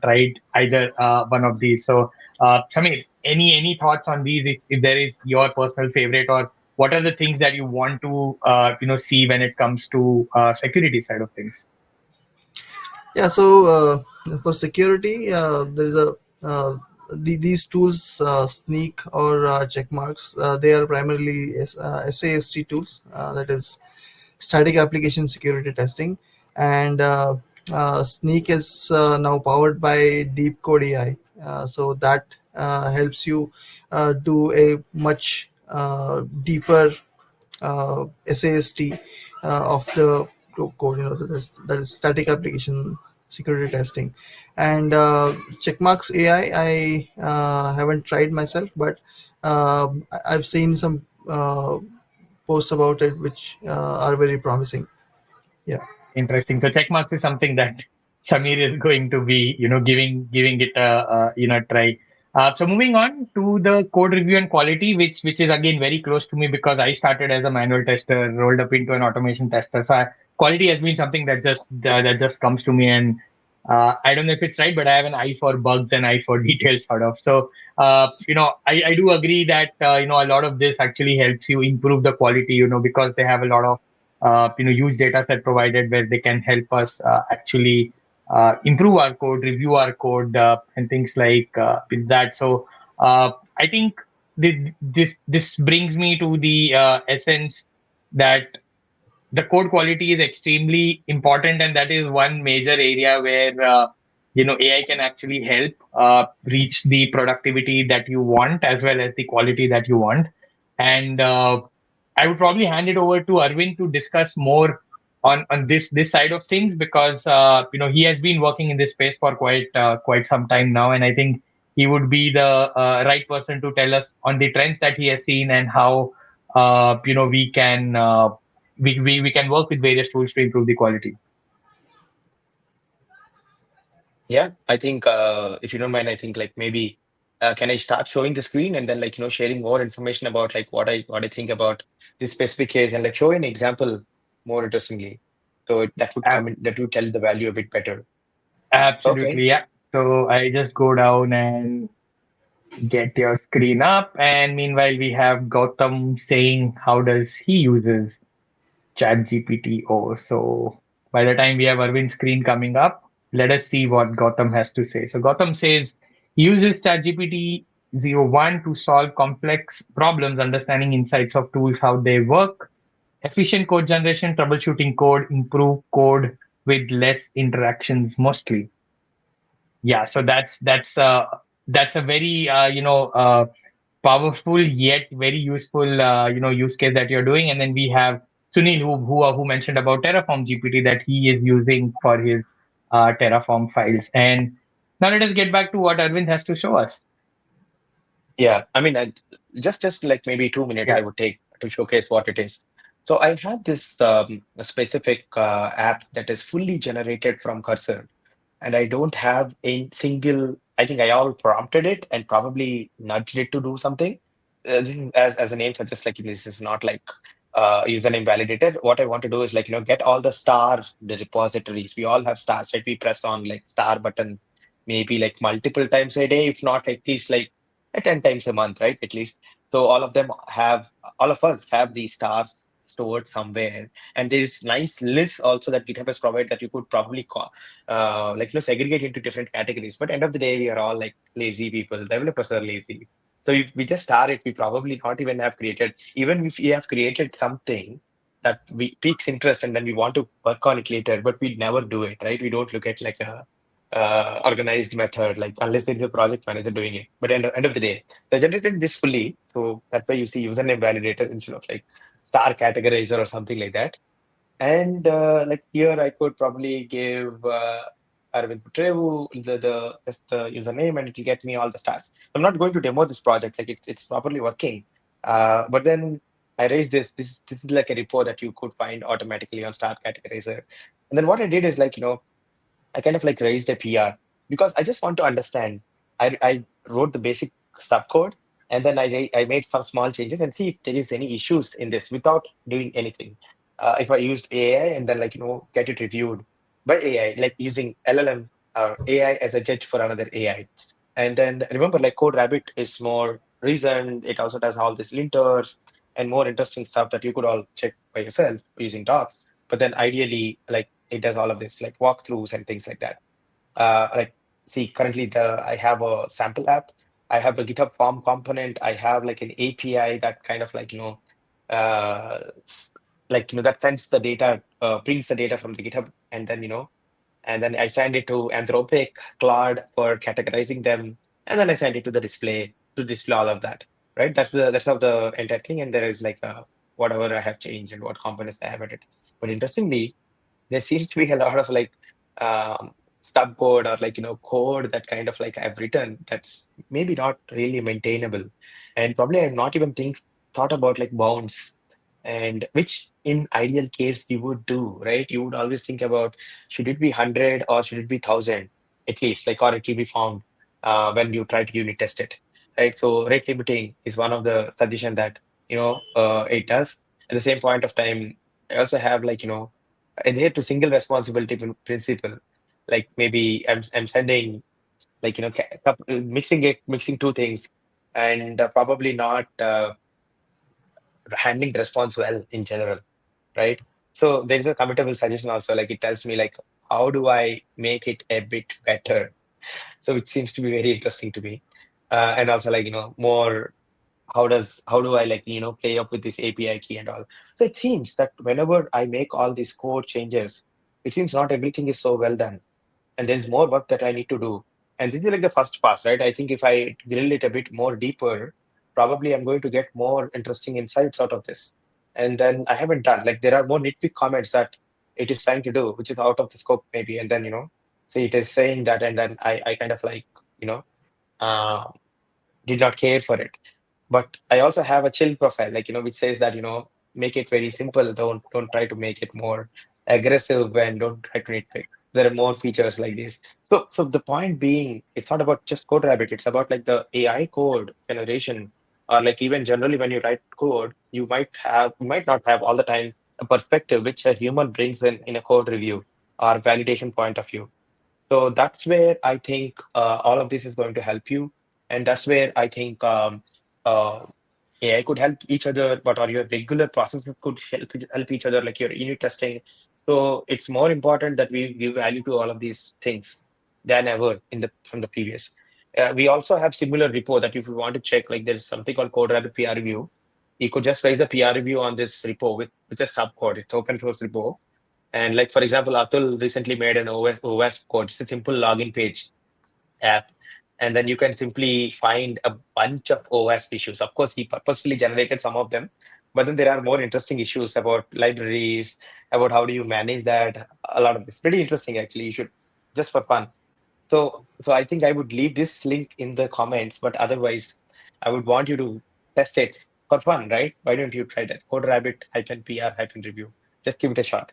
tried either one of these. So Samir, any thoughts on these? If there is your personal favorite, or what are the things that you want to see when it comes to security side of things? Yeah, so for security, there is a these tools, Sneak or check marks. They are primarily SAST tools, that is static application security testing, and Sneak is now powered by Deep Code AI. So that helps you do a much deeper SAST of the code, that is static application security testing. And checkmarks AI, I haven't tried myself, but I've seen some posts about it which are very promising. Yeah. Interesting. So check marks is something that Samir is going to be, giving it a try. So moving on to the code review and quality, which is again very close to me because I started as a manual tester, rolled up into an automation tester. So quality has been something that just comes to me, and I don't know if it's right, but I have an eye for bugs and eye for details, sort of. So, I do agree that a lot of this actually helps you improve the quality, because they have a lot of huge data set provided where they can help us actually improve our code, review our code, and things like with that. So, I think this brings me to the essence that the code quality is extremely important, and that is one major area where AI can actually help reach the productivity that you want as well as the quality that you want. And I would probably hand it over to Arvind to discuss more on this side of things, because he has been working in this space for quite some time now, and I think he would be the right person to tell us on the trends that he has seen and how we can we can work with various tools to improve the quality. Yeah, I think if you don't mind, I think like maybe can I start showing the screen and then like sharing more information about like what I think about this specific case and like show an example more interestingly. So that would come Ab- in, that would tell the value a bit better. Okay. Absolutely, yeah. So I just go down and get your screen up, and meanwhile we have Gautam saying how does he uses ChatGPT. Oh, so by the time we have Arvind's screen coming up, let us see what Gautam has to say. So Gautam says he uses ChatGPT 01 to solve complex problems, understanding insights of tools, how they work, efficient code generation, troubleshooting code, improve code with less interactions mostly. Yeah, so that's a very powerful yet very useful use case that you're doing. And then we have Sunil who mentioned about Terraform GPT that he is using for his Terraform files. And now let us get back to what Arvind has to show us. Yeah, I mean, just like maybe 2 minutes Yeah, I would take to showcase what it is. So I have this a specific app that is fully generated from Cursor, and I don't have a single. I think I all prompted it and probably nudged it to do something. This is- as the name suggests, like this is not like username validated. What I want to do is like get all the stars, the repositories. We all have stars, right? We press on like star button maybe like multiple times a day, if not at least like 10 times a month, right? At least. So all of us have these stars stored somewhere. And there's nice lists also that GitHub has provided that you could probably call, segregate into different categories. But end of the day, we are all like lazy people. Developers are lazy. So if we just start it, we probably not even have created, even if we have created something that we piques interest and then we want to work on it later, but we never do it, right? We don't look at like a organized method, like unless there is a project manager doing it. But end of the day, they generated this fully. So that's why you see username validator instead of like star categorizer or something like that. And like here, I could probably give Arvind Putrevu just the username, and it will get me all the stars. I'm not going to demo this project; like it's properly working. But then I raised this. This is like a report that you could find automatically on Star Categorizer. And then what I did is like I kind of like raised a PR because I just want to understand. I wrote the basic stub code and then I made some small changes and see if there is any issues in this without doing anything. If I used AI and then get it reviewed by AI, like using LLM or AI as a judge for another AI. And then remember, like CodeRabbit is more reasoned. It also does all these linters and more interesting stuff that you could all check by yourself using docs. But then ideally, like it does all of this, like walkthroughs and things like that. Like, see, currently I have a sample app, I have a GitHub form component, I have like an API that kind of that sends the data, brings the data from the GitHub, and then I send it to Anthropic, Claude for categorizing them, and then I send it to the display to display all of that. Right? That's how the entire thing, and there is like whatever I have changed and what components I have added. But interestingly, there seems to be a lot of like um, stub code or code that kind of like I've written that's maybe not really maintainable, and probably I've not even thought about like bounds and which in ideal case you would do, right? You would always think about should it be 100 or should it be 1,000 at least, like, or it will be found when you try to unit test it, right? So rate limiting is one of the suggestion that it does. At the same point of time, I also have adhere to single responsibility principle. Like maybe I'm sending like mixing two things, and probably not handling the response well in general, right? So there's a committable suggestion also, like it tells me like how do I make it a bit better? So it seems to be very interesting to me. And also like, more how do I like, play up with this API key and all. So it seems that whenever I make all these code changes, it seems not everything is so well done. And there's more work that I need to do. And this is like the first pass, right? I think if I grill it a bit more deeper, probably I'm going to get more interesting insights out of this. And then I haven't done, like there are more nitpick comments that it is trying to do, which is out of the scope maybe. And then, so it is saying that, and then I kind of like, you know, uh, did not care for it. But I also have a chill profile, like, which says that, make it very simple. Don't try to make it more aggressive and don't try to nitpick. There are more features like this. So the point being, it's not about just CodeRabbit. It's about like the AI code generation, or like even generally when you write code, you might not have all the time a perspective which a human brings in a code review or validation point of view. So that's where I think all of this is going to help you. And that's where I think uh, AI could help each other, but or your regular processes could help each other, like your unit testing. So it's more important that we give value to all of these things than ever from the previous. We also have similar repo that if you want to check, like there's something called CodeRabbit PR review. You could just raise the PR review on this repo with a subcode. It's open source repo, and like, for example, Atul recently made an OS code. It's a simple login page app. And then you can simply find a bunch of OS issues. Of course, he purposefully generated some of them, but then there are more interesting issues about libraries, about how do you manage that. A lot of this. Pretty interesting, actually. You should, just for fun. So I think I would leave this link in the comments, but otherwise, I would want you to test it for fun, right? Why don't you try that? CodeRabbit -PR -review. Just give it a shot.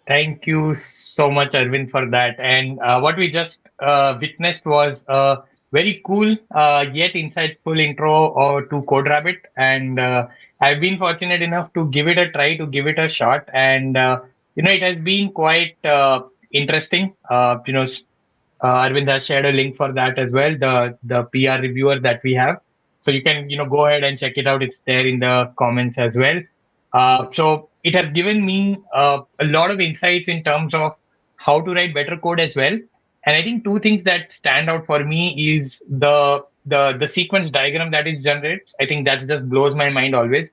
Thank you so much, Arvind, for that. And what we just witnessed was a very cool yet insightful intro to CodeRabbit. And I've been fortunate enough to give it a try, to give it a shot. And, it has been quite interesting. Arvind has shared a link for that as well, the PR reviewer that we have. So you can, go ahead and check it out. It's there in the comments as well. So it has given me a lot of insights in terms of how to write better code as well. And I think two things that stand out for me is the sequence diagram that is generated. I think that just blows my mind always.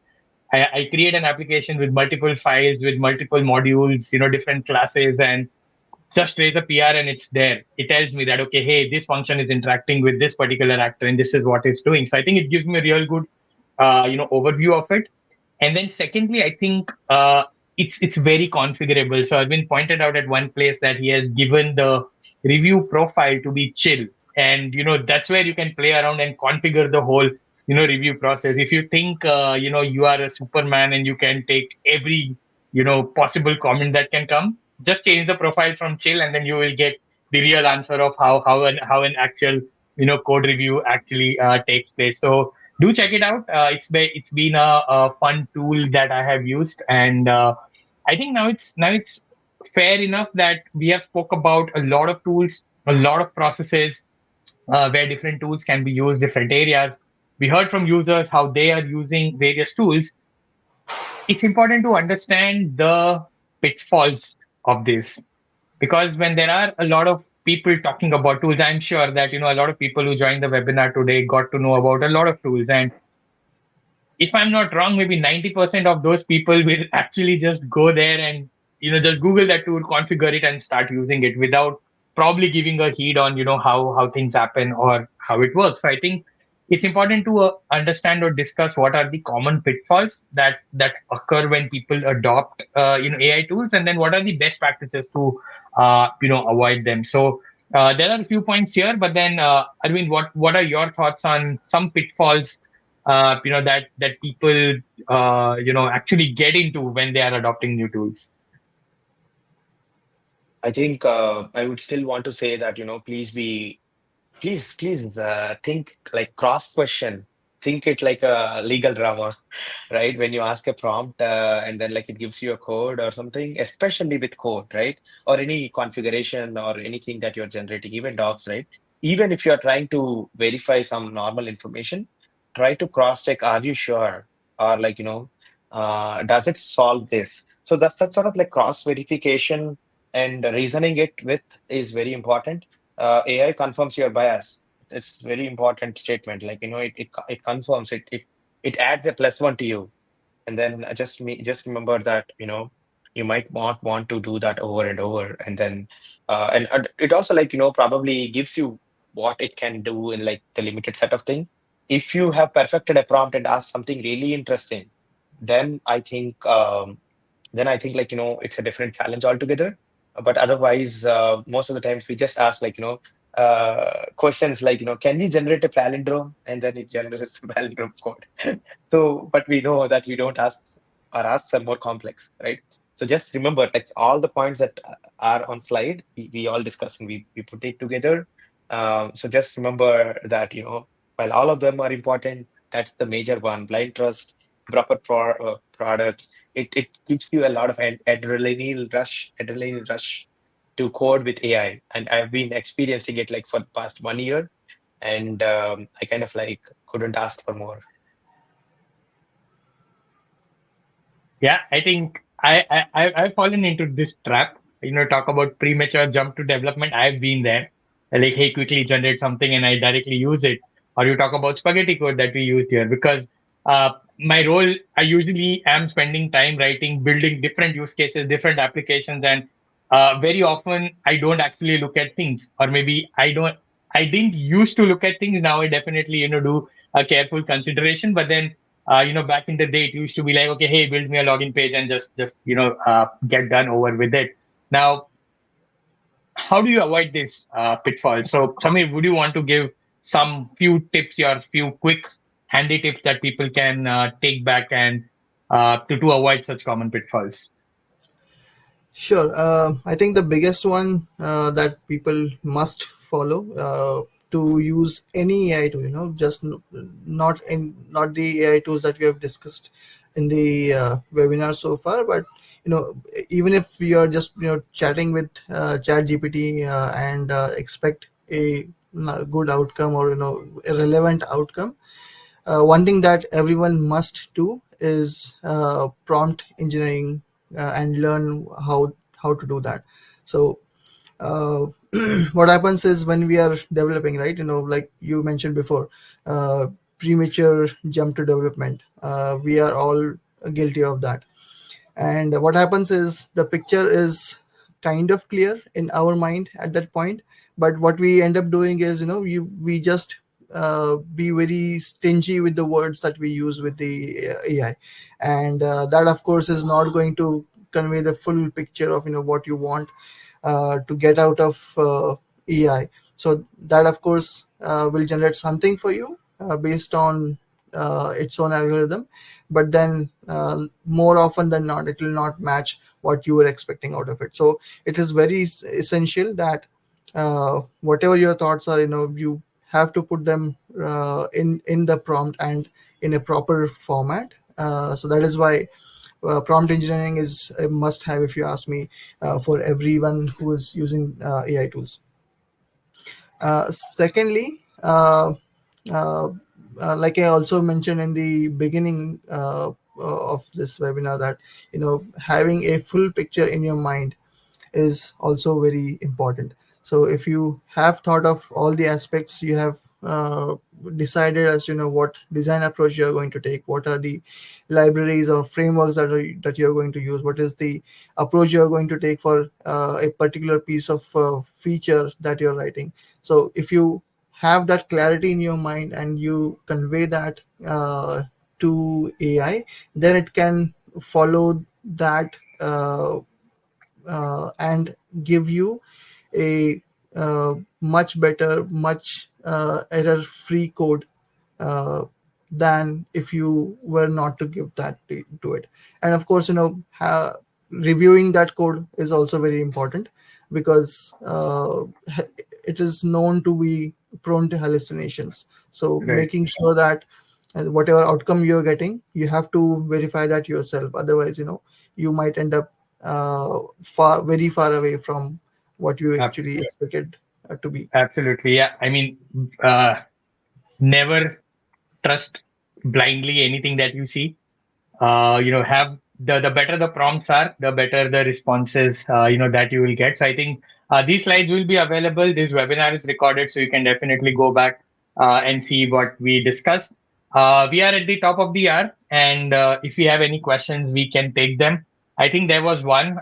I create an application with multiple files, with multiple modules, different classes, and just raise a PR and it's there. It tells me that, okay, hey, this function is interacting with this particular actor and this is what it's doing. So I think it gives me a real good, overview of it. And then secondly, I think it's very configurable. So I've been pointed out at one place that he has given the review profile to be chill. And, that's where you can play around and configure the whole, review process. If you think, you are a Superman and you can take every, possible comment that can come, just change the profile from chill and then you will get the real answer of how an actual, code review actually takes place. So do check it out. It's been a fun tool that I have used, and I think now it's fair enough that we have spoke about a lot of tools, a lot of processes where different tools can be used, different areas. We heard from users how they are using various tools. It's important to understand the pitfalls of this, because when there are a lot of people talking about tools, I'm sure that a lot of people who joined the webinar today got to know about a lot of tools. And if I'm not wrong, maybe 90% of those people will actually just go there and just Google that tool, configure it, and start using it without probably giving a heed on how things happen or how it works. So I think it's important to understand or discuss what are the common pitfalls that occur when people adopt AI tools, and then what are the best practices to avoid them. So there are a few points here, but then Arvind, what are your thoughts on some pitfalls that people actually get into when they are adopting new tools? I think I would still want to say that, please think like cross question think it like a legal drama, right? When you ask a prompt and then like it gives you a code or something, especially with code, right? Or any configuration or anything that you're generating, even docs, right? Even if you're trying to verify some normal information, try to cross check, are you sure? Or like, does it solve this? So that's that sort of like cross verification and reasoning it with is very important. AI confirms your bias. It's very important statement. Like, it confirms it adds a plus one to you. And then just remember that, you might not want to do that over and over. And then, and it also like, probably gives you what it can do in like the limited set of thing. If you have perfected a prompt and asked something really interesting, then I think, like, it's a different challenge altogether. But otherwise, most of the times we just ask like, questions like, can you generate a palindrome? And then it generates a palindrome code. So, but we know that we don't ask or ask some more complex, right? So just remember, like all the points that are on slide, we all discuss and we put it together. So just remember that, while all of them are important, that's the major one: blind trust, proper products. It gives you a lot of adrenaline rush to code with AI, and I've been experiencing it like for the past 1 year, and I kind of like couldn't ask for more. Yeah, I think I've fallen into this trap. Talk about premature jump to development. I've been there. Like, hey, quickly generate something and I directly use it. Or you talk about spaghetti code that we used here, because my role, I usually am spending time writing, building different use cases, different applications, and very often I don't actually look at things, or maybe I didn't used to look at things. Now I definitely do a careful consideration, but then back in the day, it used to be like, okay, hey, build me a login page and just get done over with it. Now, how do you avoid this pitfall? So, Samir, would you want to give some few tips, your few quick, handy tips that people can take back and to avoid such common pitfalls? Sure. I think the biggest one that people must follow to use any AI tool, just not the AI tools that we have discussed in the webinar so far, but even if we are just chatting with Chat GPT and expect a good outcome, or a relevant outcome, one thing that everyone must do is prompt engineering and learn how to do that. So uh, what happens is, when we are developing, right, like you mentioned before, uh, premature jump to development, we are all guilty of that. And what happens is, the picture is kind of clear in our mind at that point, but what we end up doing is, we just be very stingy with the words that we use with the AI, and that of course is not going to convey the full picture of what you want to get out of AI. So that of course will generate something for you based on its own algorithm, but then more often than not, it will not match what you were expecting out of it. So it is very essential that whatever your thoughts are, you have to put them in the prompt and in a proper format. So that is why prompt engineering is a must have, if you ask me, for everyone who is using AI tools. Secondly, uh, like I also mentioned in the beginning of this webinar, that having a full picture in your mind is also very important. So if you have thought of all the aspects, you have decided as what design approach you are going to take, what are the libraries or frameworks that you are going to use, what is the approach you are going to take for a particular piece of feature that you're writing. So if you have that clarity in your mind and you convey that to AI, then it can follow that and give you a much better, much error-free code uh, than if you were not to give that to it. And of course, reviewing that code is also very important, because it is known to be prone to hallucinations. So Right. making sure that and whatever outcome you're getting, you have to verify that yourself. Otherwise, you might end up very far away from what you Ab- actually expected to be. Absolutely. Yeah. I mean, never trust blindly anything that you see. Have the better the prompts are, the better the responses, that you will get. So I think these slides will be available. This webinar is recorded, so you can definitely go back and see what we discussed. We are at the top of the hour, and if you have any questions, we can take them. I think there was one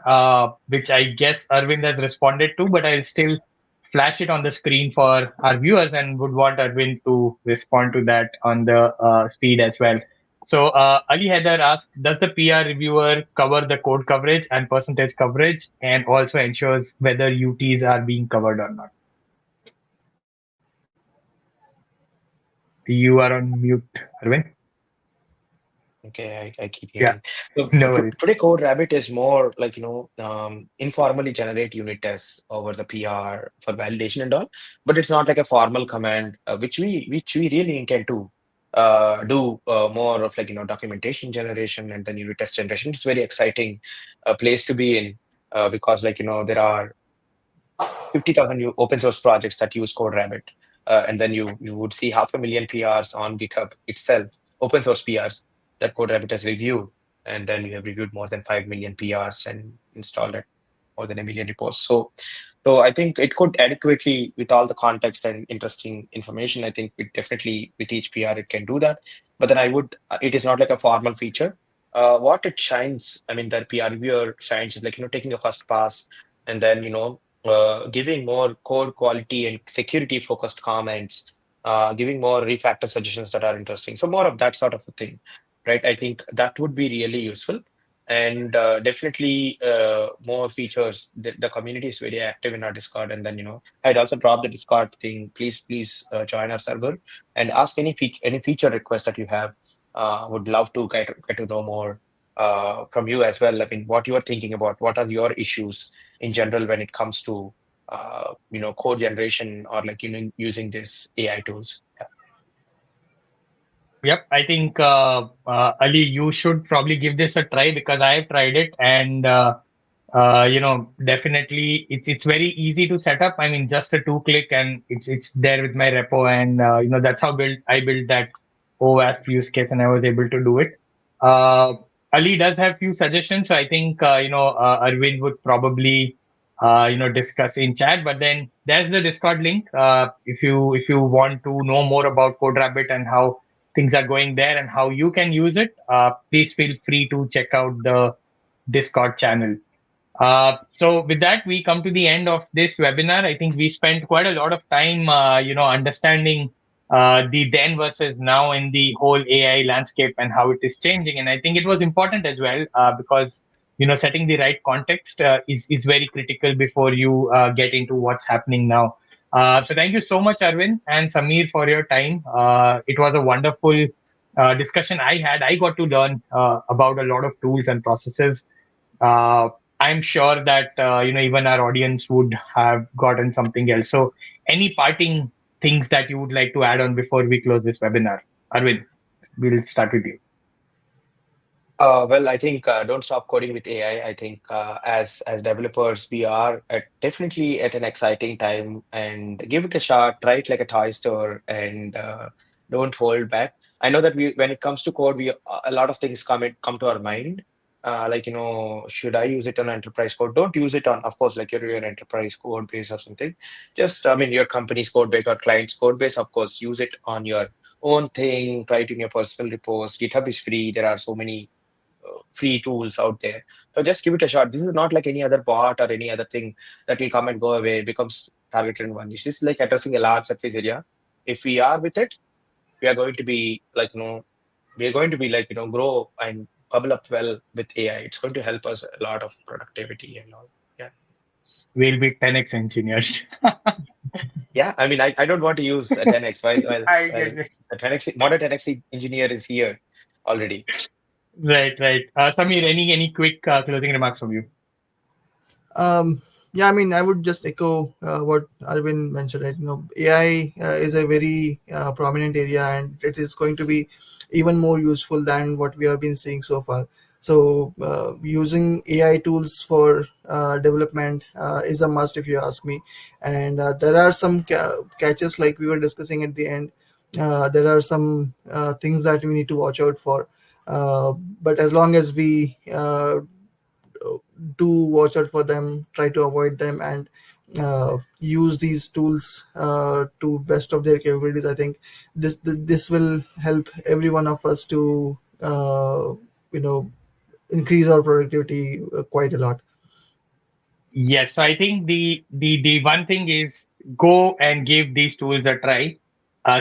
which I guess Arvind has responded to, but I'll still flash it on the screen for our viewers and would want Arvind to respond to that on the speed as well. So Ali Heather asked, does the PR reviewer cover the code coverage and percentage coverage and also ensures whether UTs are being covered or not? You are on mute, Arvind. Okay, I keep Yeah, muting. So no worries. today CodeRabbit is more like, informally generate unit tests over the PR for validation and all, but it's not like a formal command, which we really intend to do more of like, documentation generation and then unit test generation. It's very exciting place to be in because like, there are 50,000 new open source projects that use CodeRabbit. And then you would see 500,000 PRs on GitHub itself, open source PRs that CodeRabbit has reviewed. And then we have reviewed more than 5 million PRs and installed it more than a million repos. So I think it could adequately, with all the context and interesting information, I think it definitely with each PR it can do that. But then it is not like a formal feature. What it shines, I mean, the PR reviewer shines is like, taking a first pass and then, giving more code quality and security focused comments, giving more refactor suggestions that are interesting. So more of that sort of a thing, right? I think that would be really useful. And definitely more features. The community is very active in our Discord, and then I'd also drop the Discord thing. Please join our server and ask any feature requests that you have. Would love to get to know more from you as well. I mean, what you are thinking about, what are your issues in general when it comes to code generation or like using these AI tools. Yeah. Yep, I think Ali, you should probably give this a try because I have tried it and definitely it's very easy to set up. I mean, just a 2-click and it's there with my repo and that's how I built that OWASP use case and I was able to do it. Uh, Ali does have few suggestions, so I think Arvind would probably discuss in chat. But then there's the Discord link. If you want to know more about CodeRabbit and how things are going there and how you can use it, please feel free to check out the Discord channel. So with that, we come to the end of this webinar. I think we spent quite a lot of time, understanding the then versus now in the whole AI landscape and how it is changing. And I think it was important as well because setting the right context is very critical before you get into what's happening now. So thank you so much, Arvind and Samir, for your time. It was a wonderful discussion I had. I got to learn about a lot of tools and processes. Uh, I'm sure that even our audience would have gotten something else. So, any parting things that you would like to add on before we close this webinar, Arvind? We'll start with you. Well, I think don't stop coding with AI. I think as developers, we are definitely at an exciting time, and give it a shot. Try it like a toy store, and don't hold back. I know that when it comes to code, we a lot of things come to our mind. Like should I use it on enterprise code? Don't use it on, of course, like your enterprise code base or something. Just I mean your company's code base or client's code base. Of course, use it on your own thing. Try it in your personal repos. GitHub is free. There are so many free tools out there. So just give it a shot. This is not like any other bot or any other thing that will come and go away, becomes targeted in one niche. This is like addressing a large surface area. If we are with it, we are going to be like, we are going to be like, grow and bubble up well with AI. It's going to help us a lot of productivity and all. Yeah. We'll be 10x engineers. Yeah. I mean, I don't want to use a 10x I while get it. the 10x, modern 10x engineer is here already. Right, right. Samir, any quick closing remarks from you? Um, Yeah, I mean, I would just echo what Arvind mentioned. Right? AI is a very prominent area, and it is going to be even more useful than what we have been seeing so far. So, using AI tools for development is a must, if you ask me. And there are some catches, like we were discussing at the end. There are some things that we need to watch out for. Uh, but as long as we do watch out for them, try to avoid them, and use these tools to best of their capabilities. I think this will help every one of us to you know increase our productivity quite a lot. Yes, so I think the one thing is go and give these tools a try,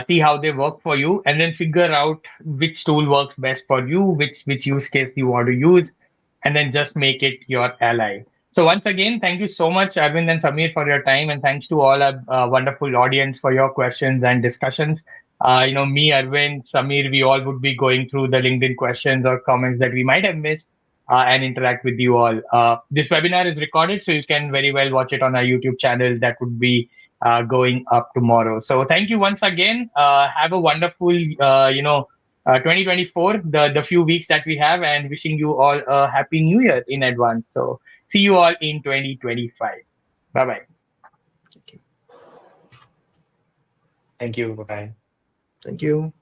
see how they work for you, and then figure out which tool works best for you, which use case you want to use, and then just make it your ally. So once again, thank you so much, Arvind and Samir, for your time, and thanks to all our wonderful audience for your questions and discussions. Me, Arvind, Samir, we all would be going through the LinkedIn questions or comments that we might have missed and interact with you all. This webinar is recorded, so you can very well watch it on our YouTube channel that would be going up tomorrow. So thank you once again. Have a wonderful, 2024, the few weeks that we have, and wishing you all a happy new year in advance. So see you all in 2025. Bye bye. Thank you. Thank you. Bye bye. Thank you.